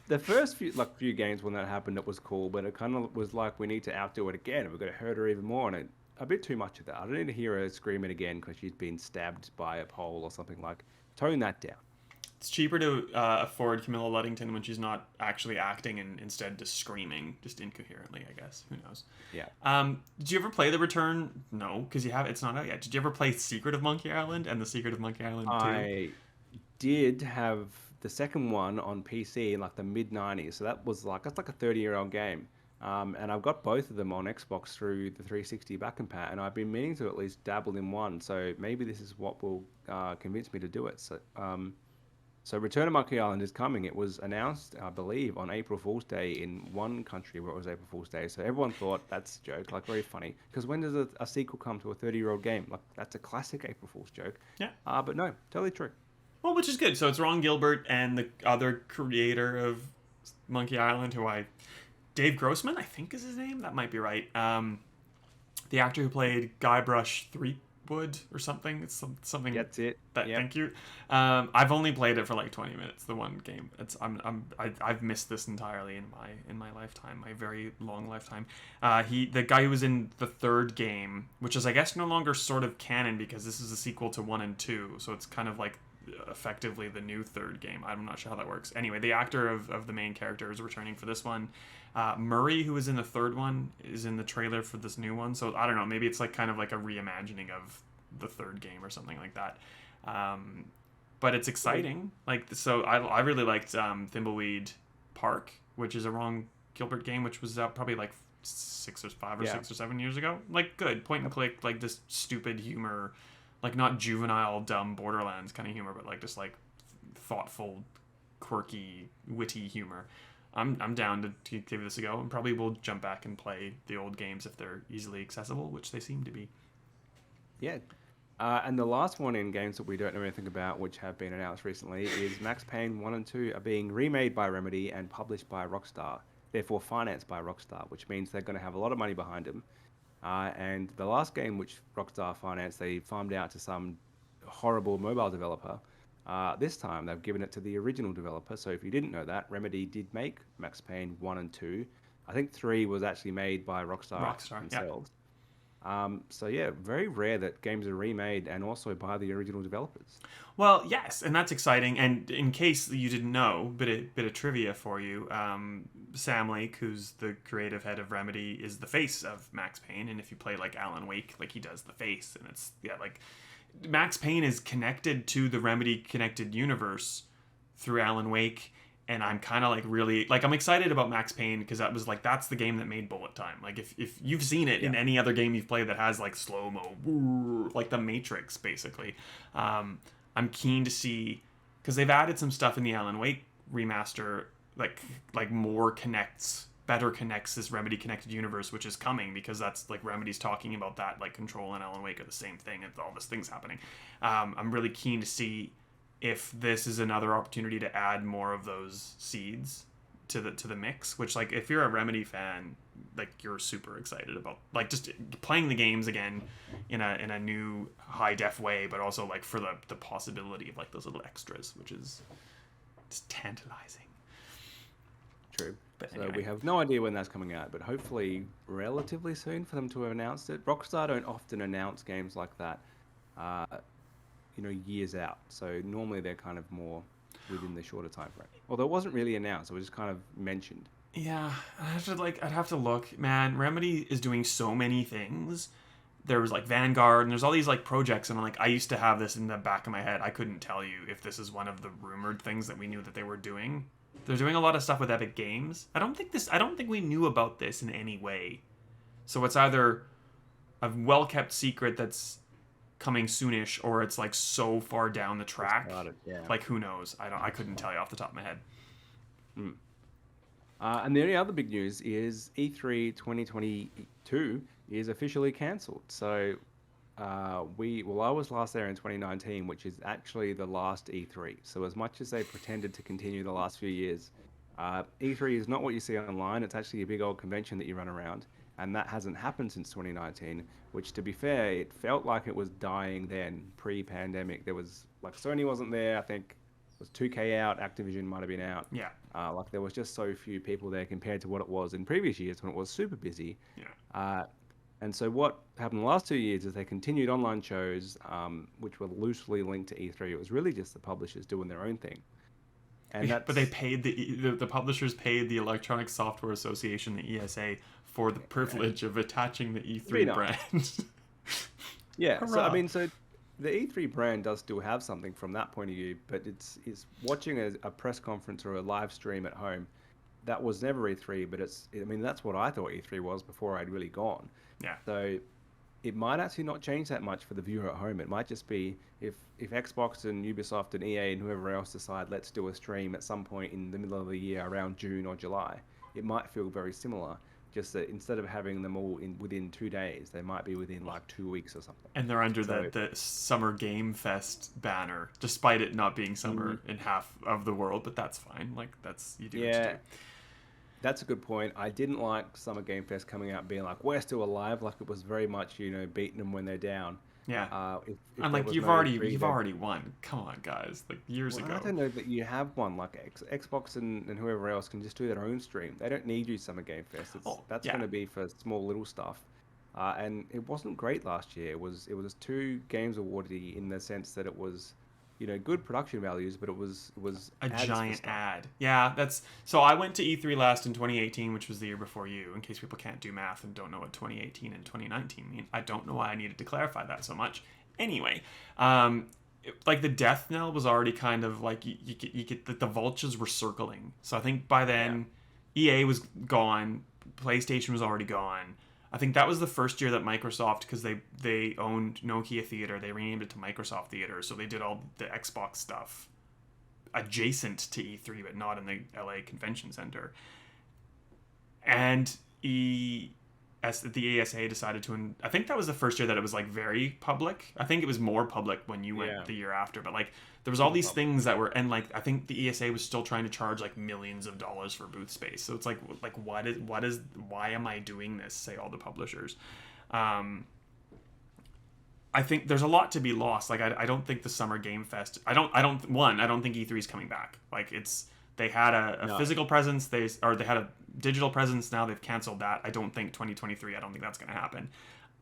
the first few games when that happened, it was cool, but it kind of was like we need to outdo it again. We're going to hurt her even more, and a bit too much of that. I don't need to hear her screaming again because she's been stabbed by a pole or something. Like tone that down. It's cheaper to afford Camilla Luddington when she's not actually acting and instead just screaming, just incoherently, I guess. Who knows? Yeah. Did you ever play The Return? No, because it's not out yet. Did you ever play Secret of Monkey Island and The Secret of Monkey Island 2? I did have the second one on PC in like the mid-90s. So that's like a 30-year-old game. And I've got both of them on Xbox through the 360 back compat, and I've been meaning to at least dabble in one. So maybe this is what will convince me to do it. So So Return of Monkey Island is coming. It was announced, I believe, on April Fool's Day in one country where it was April Fool's Day. So everyone thought that's a joke, like very funny. Because when does a sequel come to a 30-year-old game? Like that's a classic April Fool's joke. Yeah. But no, totally true. Well, which is good. So it's Ron Gilbert and the other creator of Monkey Island, Dave Grossman, I think is his name. That might be right. The actor who played Guybrush Threepwood or something. It's something. That's it. Yep. Thank you. I've only played it for like 20 minutes. The one game. I've missed this entirely in my lifetime, my very long lifetime. The guy who was in the third game, which is I guess no longer sort of canon because this is a sequel to 1 and 2, so it's kind of like effectively the new third game. I'm not sure how that works. Anyway, the actor of the main character is returning for this one. Murray, who was in the third one, is in the trailer for this new one. So I don't know. Maybe it's like kind of like a reimagining of the third game or something like that. But it's exciting. Like so, I really liked Thimbleweed Park, which is a Ron Gilbert game, which was out probably like 6 or 7 years ago. Like good point and click, like this stupid humor. Like not juvenile, dumb Borderlands kind of humor, but like just like thoughtful, quirky, witty humor. I'm down to give this a go, and probably will jump back and play the old games if they're easily accessible, which they seem to be. Yeah. And the last one in games that we don't know anything about, which have been announced recently, is Max Payne 1 and 2 are being remade by Remedy and published by Rockstar, therefore financed by Rockstar, which means they're going to have a lot of money behind them. And the last game which Rockstar financed, they farmed out to some horrible mobile developer. This time they've given it to the original developer. So if you didn't know that, Remedy did make Max Payne 1 and 2. I think 3 was actually made by Rockstar themselves. So yeah, very rare that games are remade and also by the original developers. Well, yes, and that's exciting. And in case you didn't know, bit of trivia for you, Sam Lake, who's the creative head of Remedy, is the face of Max Payne. And if you play like Alan Wake, like he does the face, and it's like Max Payne is connected to the Remedy connected universe through Alan Wake. And I'm kind of like really like I'm excited about Max Payne because that was like that's the game that made bullet time. Like if you've seen it in any other game you've played that has like slow mo, like the Matrix basically. I'm keen to see because they've added some stuff in the Alan Wake remaster like better connects this Remedy connected universe, which is coming because that's like Remedy's talking about that like Control and Alan Wake are the same thing and all this thing's happening. I'm really keen to see if this is another opportunity to add more of those seeds to the mix, which like if you're a Remedy fan, like you're super excited about like just playing the games again in a new high def way, but also like for the possibility of like those little extras, which is just tantalizing. True. But so anyway. we have no idea when that's coming out, but hopefully relatively soon for them to have announced it. Rockstar don't often announce games like that. Years out. So normally they're kind of more within the shorter time frame. Although it wasn't really announced, it was just kind of mentioned. Yeah, I'd have to look. Man, Remedy is doing so many things. There was like Vanguard, and there's all these like projects, and I used to have this in the back of my head. I couldn't tell you if this is one of the rumored things that we knew that they were doing. They're doing a lot of stuff with Epic Games. I don't think we knew about this in any way. So it's either a well-kept secret that's coming soonish, or it's like so far down the track. Like who knows? I couldn't tell you off the top of my head. And the only other big news is E3 2022 is officially cancelled. So I was last there in 2019, which is actually the last E3. So as much as they pretended to continue the last few years, E3 is not what you see online. It's actually a big old convention that you run around. And that hasn't happened since 2019, which, to be fair, it felt like it was dying then, pre-pandemic. There was, like, Sony wasn't there. I think it was 2K out, Activision might have been out. Yeah. Like, there was just so few people there compared to what it was in previous years when it was super busy. Yeah. And so what happened the last 2 years is they continued online shows, which were loosely linked to E3. It was really just the publishers doing their own thing. And but they paid the publishers paid the Electronic Software Association, the ESA, for the privilege of attaching the E3 brand. Yeah, Hurrah. so the E3 brand does still have something from that point of view, but it's watching a press conference or a live stream at home. That was never E3, but that's what I thought E3 was before I'd really gone. Yeah. So it might actually not change that much for the viewer at home. It might just be if Xbox and Ubisoft and EA and whoever else decide let's do a stream at some point in the middle of the year around June or July, it might feel very similar. Just that instead of having them all within 2 days, they might be within like 2 weeks or something. And they're under the Summer Game Fest banner, despite it not being summer in half of the world, but that's fine. Like, that's, you do what you do. That's a good point. I didn't like Summer Game Fest coming out being like, we're still alive. Like, it was very much, beating them when they're down. Yeah. If and like, you've already won. Come on, guys. Like, years ago. I don't know that you have one. Like, Xbox and whoever else can just do their own stream. They don't need you Summer Game Fest. That's going to be for small little stuff. And it wasn't great last year. It was 2 games awardy in the sense that it was, good production values, but it was a giant ad. Yeah, so I went to E3 last in 2018, which was the year before you, in case people can't do math and don't know what 2018 and 2019 mean. I don't know why I needed to clarify that so much. Anyway, like the death knell was already kind of like, you get the vultures were circling. So I think by then EA was gone, PlayStation was already gone. I think that was the first year that Microsoft, because they owned Nokia Theater, they renamed it to Microsoft Theater, so they did all the Xbox stuff adjacent to E3, but not in the LA Convention Center. And the ASA decided to, I think that was the first year that it was like very public. I think it was more public when you went the year after, but like there was all these things that were, and like I think the ESA was still trying to charge like millions of dollars for booth space. So it's like why am I doing this? Say all the publishers. I think there's a lot to be lost. Like I don't think the Summer Game Fest. I don't think E3 is coming back. Like they had a physical presence. They had a digital presence. Now they've canceled that. I don't think 2023. I don't think that's going to happen.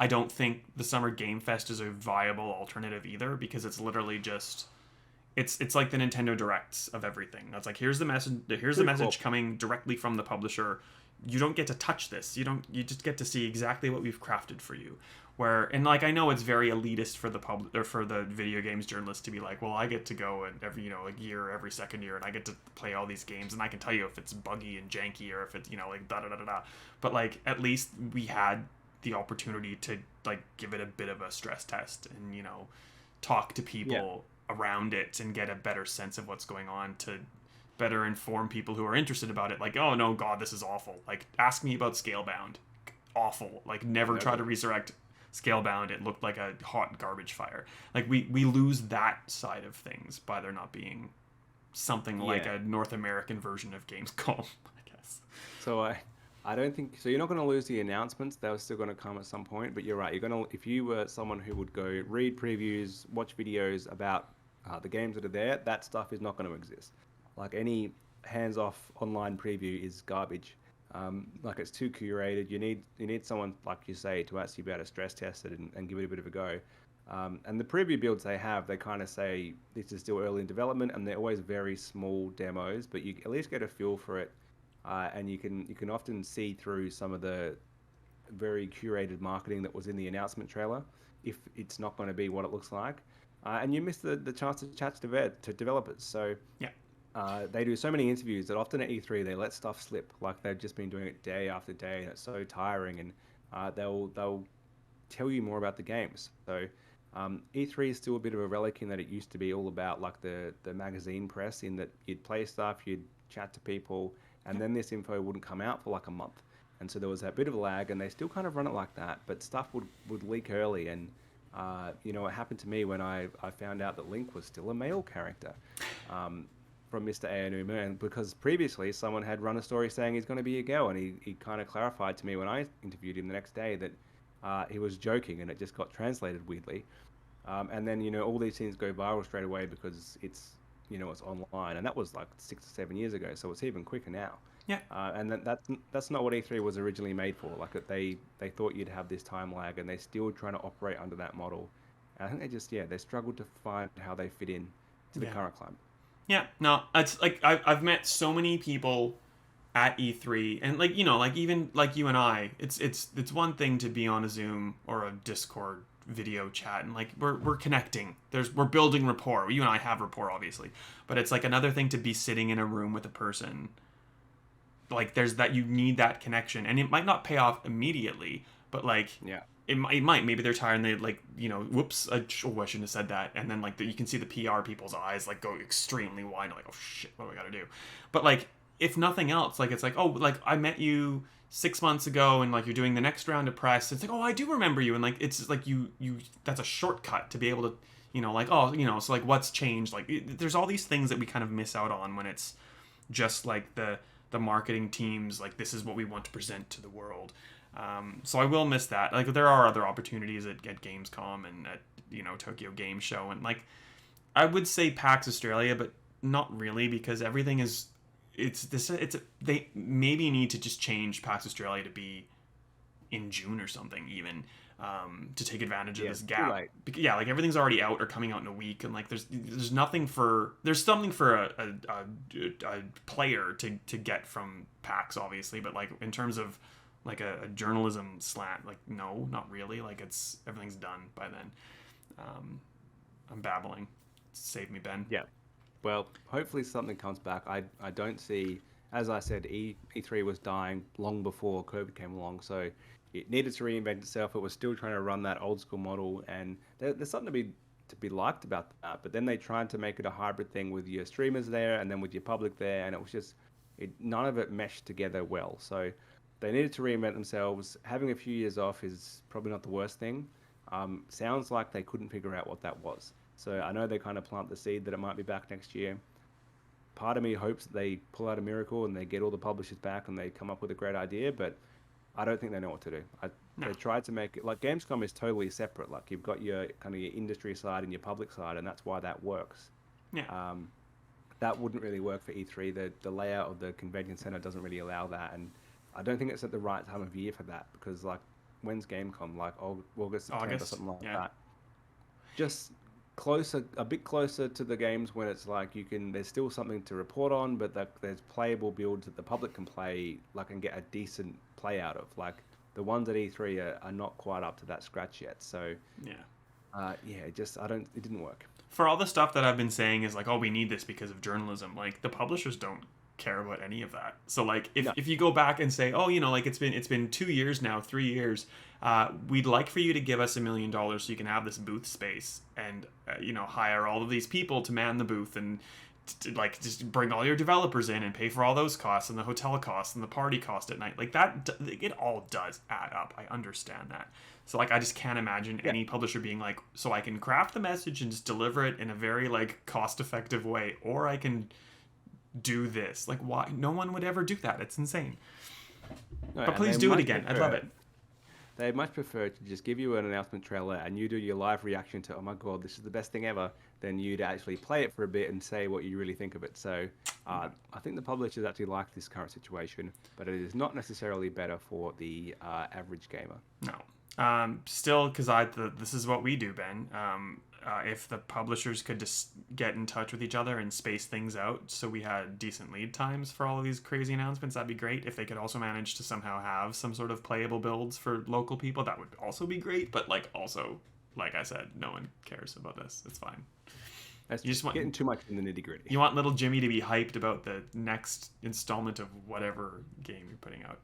I don't think the Summer Game Fest is a viable alternative either, because it's literally just it's like the Nintendo Directs of everything. It's like here's the message coming directly from the publisher. You don't get to touch this. You just get to see exactly what we've crafted for you. And like I know it's very elitist for the video games journalists to be like, well, I get to go and every second year, and I get to play all these games, and I can tell you if it's buggy and janky or if it's like da da da da da. But like at least we had the opportunity to like give it a bit of a stress test and talk to people around it and get a better sense of what's going on to better inform people who are interested about it. Like, oh no, God, this is awful. Like, ask me about Scalebound. Awful. Like, never try to resurrect Scalebound. It looked like a hot garbage fire. Like, we lose that side of things by there not being something like a North American version of Gamescom, I guess. So I don't think so. You're not going to lose the announcements. They're still going to come at some point. But you're right. If you were someone who would go read previews, watch videos about the games that are there, that stuff is not going to exist. Like any hands-off online preview is garbage. Like it's too curated. You need someone, like you say, to actually be able to stress test it and give it a bit of a go. And the preview builds they kind of say this is still early in development, and they're always very small demos, but you at least get a feel for it, and you can often see through some of the very curated marketing that was in the announcement trailer if it's not going to be what it looks like, and you miss the chance to chat to developers. So they do so many interviews that often at E3 they let stuff slip, like they've just been doing it day after day, and it's so tiring, and they'll tell you more about the games. So E3 is still a bit of a relic in that it used to be all about like the magazine press, in that you'd play stuff, you'd chat to people, and then this info wouldn't come out for like a month. And so there was that bit of a lag, and they still kind of run it like that, but stuff would leak early. And it happened to me when I found out that Link was still a male character from Mr. Aonuma, and because previously someone had run a story saying he's going to be a girl, and he kind of clarified to me when I interviewed him the next day that he was joking, and it just got translated weirdly. And then, all these things go viral straight away because it's online, and that was like 6 or 7 years ago, so it's even quicker now. Yeah. And that's not what E3 was originally made for. Like they thought you'd have this time lag, and they're still trying to operate under that model. And I think they struggled to find how they fit in to the current climate. Yeah, no, it's like I've met so many people at E3, and even like you and I, it's one thing to be on a Zoom or a Discord video chat, and like we're connecting. We're building rapport. You and I have rapport, obviously, but it's like another thing to be sitting in a room with a person. Like there's that, you need that connection, and it might not pay off immediately, but like it might. Maybe they're tired and they like, whoops, I shouldn't have said that. And then like you can see the PR people's eyes like go extremely wide, like, oh shit, what do I got to do? But like, if nothing else, like it's like, oh, like I met you 6 months ago and like you're doing the next round of press. It's like, oh, I do remember you. And like it's just like you that's a shortcut to be able to, like, oh, so like what's changed? Like there's all these things that we kind of miss out on when it's just like the marketing teams, like this is what we want to present to the world. So I will miss that. Like there are other opportunities at Gamescom and at Tokyo Game Show, and like I would say PAX Australia, but not really, because everything is they maybe need to just change PAX Australia to be in June or something even, to take advantage of this gap. Right. Yeah, like everything's already out or coming out in a week, and like there's something for a player to get from PAX, obviously, but like in terms of like a journalism slant, like no, not really. Like everything's done by then. I'm babbling. Save me, Ben. Yeah. Well, hopefully something comes back. I don't see, as I said, E3 was dying long before COVID came along, so it needed to reinvent itself. It was still trying to run that old school model, and there's something to be liked about that. But then they tried to make it a hybrid thing with your streamers there and then with your public there, and it was just none of it meshed together well. So they needed to reinvent themselves. Having a few years off is probably not the worst thing. Sounds like they couldn't figure out what that was. So I know they kind of plant the seed that it might be back next year. Part of me hopes that they pull out a miracle and they get all the publishers back and they come up with a great idea, but I don't think they know what to do. They tried to make it, like Gamescom is totally separate. Like you've got your kind of your industry side and your public side, and that's why that works. Yeah. That wouldn't really work for E3. The layout of the convention center doesn't really allow that, and I don't think it's at the right time of year for that, because like when's Gamescom? Like August, September, something like that. Just a bit closer to the games when it's like there's still something to report on, but there's playable builds that the public can play, like, and get a decent play out of. Like the ones at E3 are not quite up to that scratch yet. So it didn't work. For all the stuff that I've been saying is like, oh, we need this because of journalism. Like the publishers don't care about any of that. So like if you go back and say, oh, like it's been 2 years now, 3 years, we'd like for you to give us $1 million so you can have this booth space and hire all of these people to man the booth and like just bring all your developers in and pay for all those costs and the hotel costs and the party cost at night. Like that, it all does add up. I understand that. So like I just can't imagine any publisher being like, so I can craft the message and just deliver it in a very like cost effective way, or I can do this. Like, why? No one would ever do that. It's insane. No, but please do it again. I'd love it. They much prefer to just give you an announcement trailer and you do your live reaction to, oh my god, this is the best thing ever, than you to actually play it for a bit and say what you really think of it. So I think the publishers actually like this current situation, but it is not necessarily better for the average gamer. No. Still, because this is what we do, Ben. If the publishers could just get in touch with each other and space things out so we had decent lead times for all of these crazy announcements, that'd be great. If they could also manage to somehow have some sort of playable builds for local people, that would also be great. But like also, like I said, no one cares about this. It's fine. You just want getting too much in the nitty gritty. You want little Jimmy to be hyped about the next installment of whatever game you're putting out.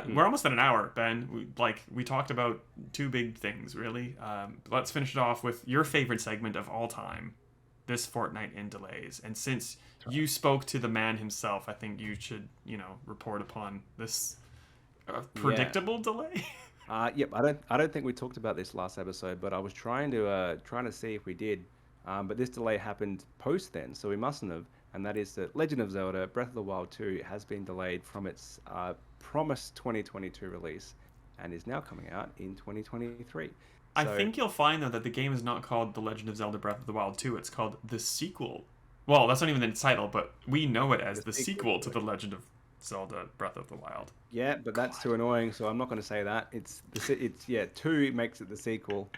We're almost at an hour, Ben. We talked about two big things, really. Let's finish it off with your favorite segment of all time, this fortnight in delays. And since you spoke to the man himself, I think you should, report upon this predictable delay. Yep. I don't think we talked about this last episode, but I was trying to see if we did. But this delay happened post then, so we mustn't have. And that is that Legend of Zelda Breath of the Wild 2 has been delayed from its promised 2022 release and is now coming out in 2023. I think you'll find, though, that the game is not called The Legend of Zelda Breath of the Wild 2. It's called the sequel. Well, that's not even the title, but we know it as the sequel to The Legend of Zelda Breath of the Wild. Yeah, but that's too annoying, so I'm not going to say that. It's 2 makes it the sequel.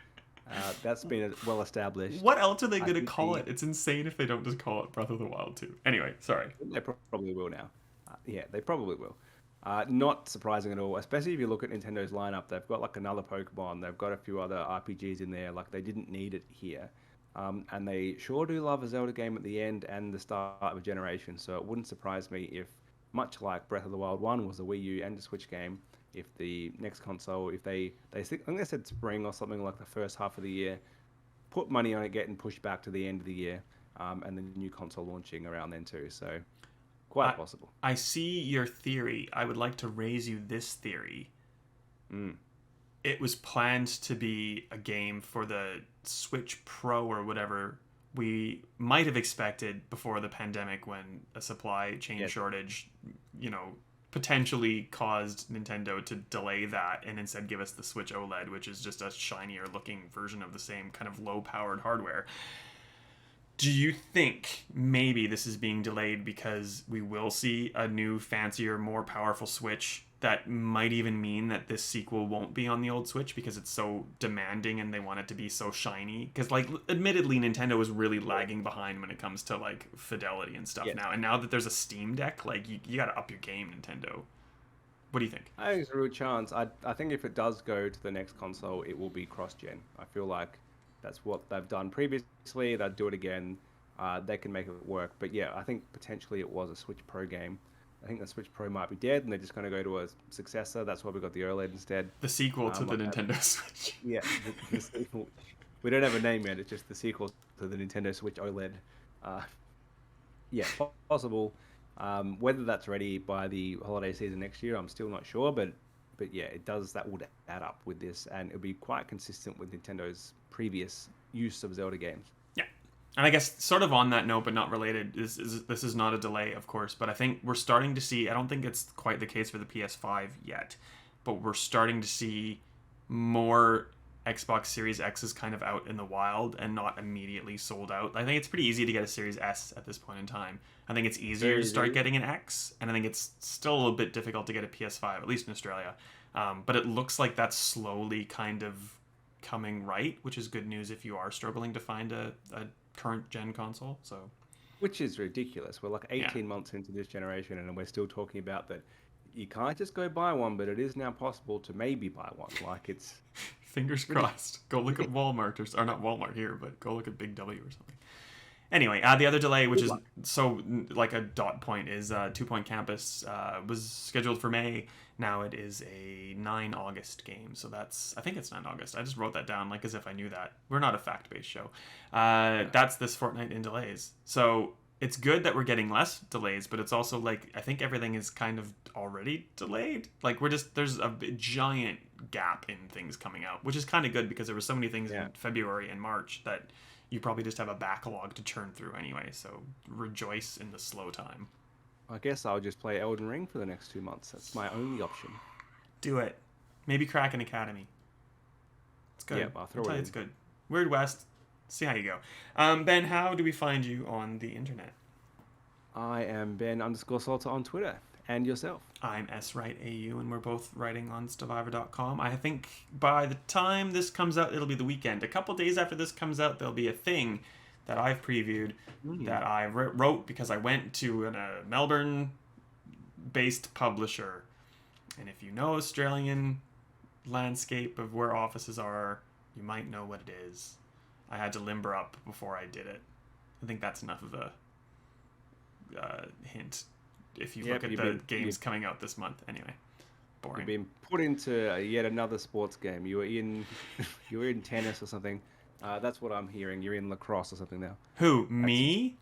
That's been well established. What else are they going to call it? It's insane if they don't just call it Breath of the Wild 2. Anyway, sorry. They probably will now. They probably will. Not surprising at all, especially if you look at Nintendo's lineup. They've got like another Pokemon. They've got a few other RPGs in there. Like they didn't need it here. And they sure do love a Zelda game at the end and the start of a generation. So it wouldn't surprise me if, much like Breath of the Wild 1 was a Wii U and a Switch game, if the next console, if I think they said spring or something, like the first half of the year, put money on it getting pushed back to the end of the year, and the new console launching around then too. So quite possible. I see your theory. I would like to raise you this theory. It was planned to be a game for the Switch Pro or whatever we might have expected before the pandemic, when a supply chain shortage, potentially caused Nintendo to delay that and instead give us the Switch OLED, which is just a shinier looking version of the same kind of low powered hardware. Do you think maybe this is being delayed because we will see a new, fancier, more powerful Switch that might even mean that this sequel won't be on the old Switch because it's so demanding and they want it to be so shiny? Because, like, admittedly, Nintendo is really lagging behind when it comes to, like, fidelity and stuff now. And now that there's a Steam Deck, like, you got to up your game, Nintendo. What do you think? I think there's a real chance. I think if it does go to the next console, it will be cross-gen. I feel like that's what they've done previously. They'll do it again. They can make it work. But yeah, I think potentially it was a Switch Pro game. I think the Switch Pro might be dead, and they're just going to go to a successor. That's why we got the OLED instead. The sequel to the Nintendo Switch. Yeah, the sequel. We don't have a name yet. It's just the sequel to the Nintendo Switch OLED. Yeah, possible. Whether that's ready by the holiday season next year, I'm still not sure. But yeah, that would add up with this, and it'll be quite consistent with Nintendo's previous use of Zelda games. Yeah. And I guess sort of on that note, but not related, this is not a delay, of course, but I think we're starting to see, I don't think it's quite the case for the PS5 yet, but we're starting to see more Xbox Series X's kind of out in the wild and not immediately sold out. I think it's pretty easy to get a Series S at this point in time. I think it's easier to start getting an X, and I think it's still a little bit difficult to get a PS5, at least in Australia. But it looks like that's slowly kind of coming right, which is good news if you are struggling to find a current gen console. So, which is ridiculous. We're like 18 months into this generation, and we're still talking about that. You can't just go buy one, but it is now possible to maybe buy one. Like, it's fingers crossed. Go look at Walmart, or not Walmart here, but go look at Big W or something. Anyway, the other delay, which is so like a dot point, is 2 Point Campus was scheduled for May. Now it is a 9 August game, so I think it's 9 August. I just wrote that down like as if I knew that. We're not a fact-based show. That's this fortnight in delays. So it's good that we're getting less delays, but it's also like I think everything is kind of already delayed. Like there's a giant gap in things coming out, which is kind of good because there were so many things in February and March that you probably just have a backlog to churn through anyway. So rejoice in the slow time. I guess I'll just play Elden Ring for the next 2 months. That's my only option. Do it. Maybe Kraken Academy. It's good. Yeah, I'll throw it in. It's good. Weird West. See how you go. Ben, how do we find you on the internet? I am Ben_Salter on Twitter. And yourself? I'm SWrightAU, and we're both writing on Stevivor.com. I think by the time this comes out, it'll be the weekend. A couple days after this comes out, there'll be a thing that I've previewed that I wrote because I went to a Melbourne-based publisher. And if you know Australian landscape of where offices are, you might know what it is. I had to limber up before I did it. I think that's enough of a hint. If you look at the games coming out this month, anyway. Boring. You've been put into yet another sports game. You were in tennis or something. That's what I'm hearing. You're in lacrosse or something now. Who? Me?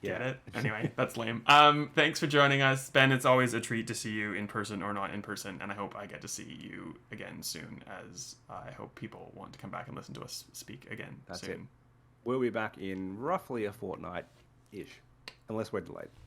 Yeah. Get it? Anyway, that's lame. Thanks for joining us, Ben. It's always a treat to see you in person or not in person, and I hope I get to see you again soon. As I hope people want to come back and listen to us speak again soon. That's it. We'll be back in roughly a fortnight-ish, unless we're delayed.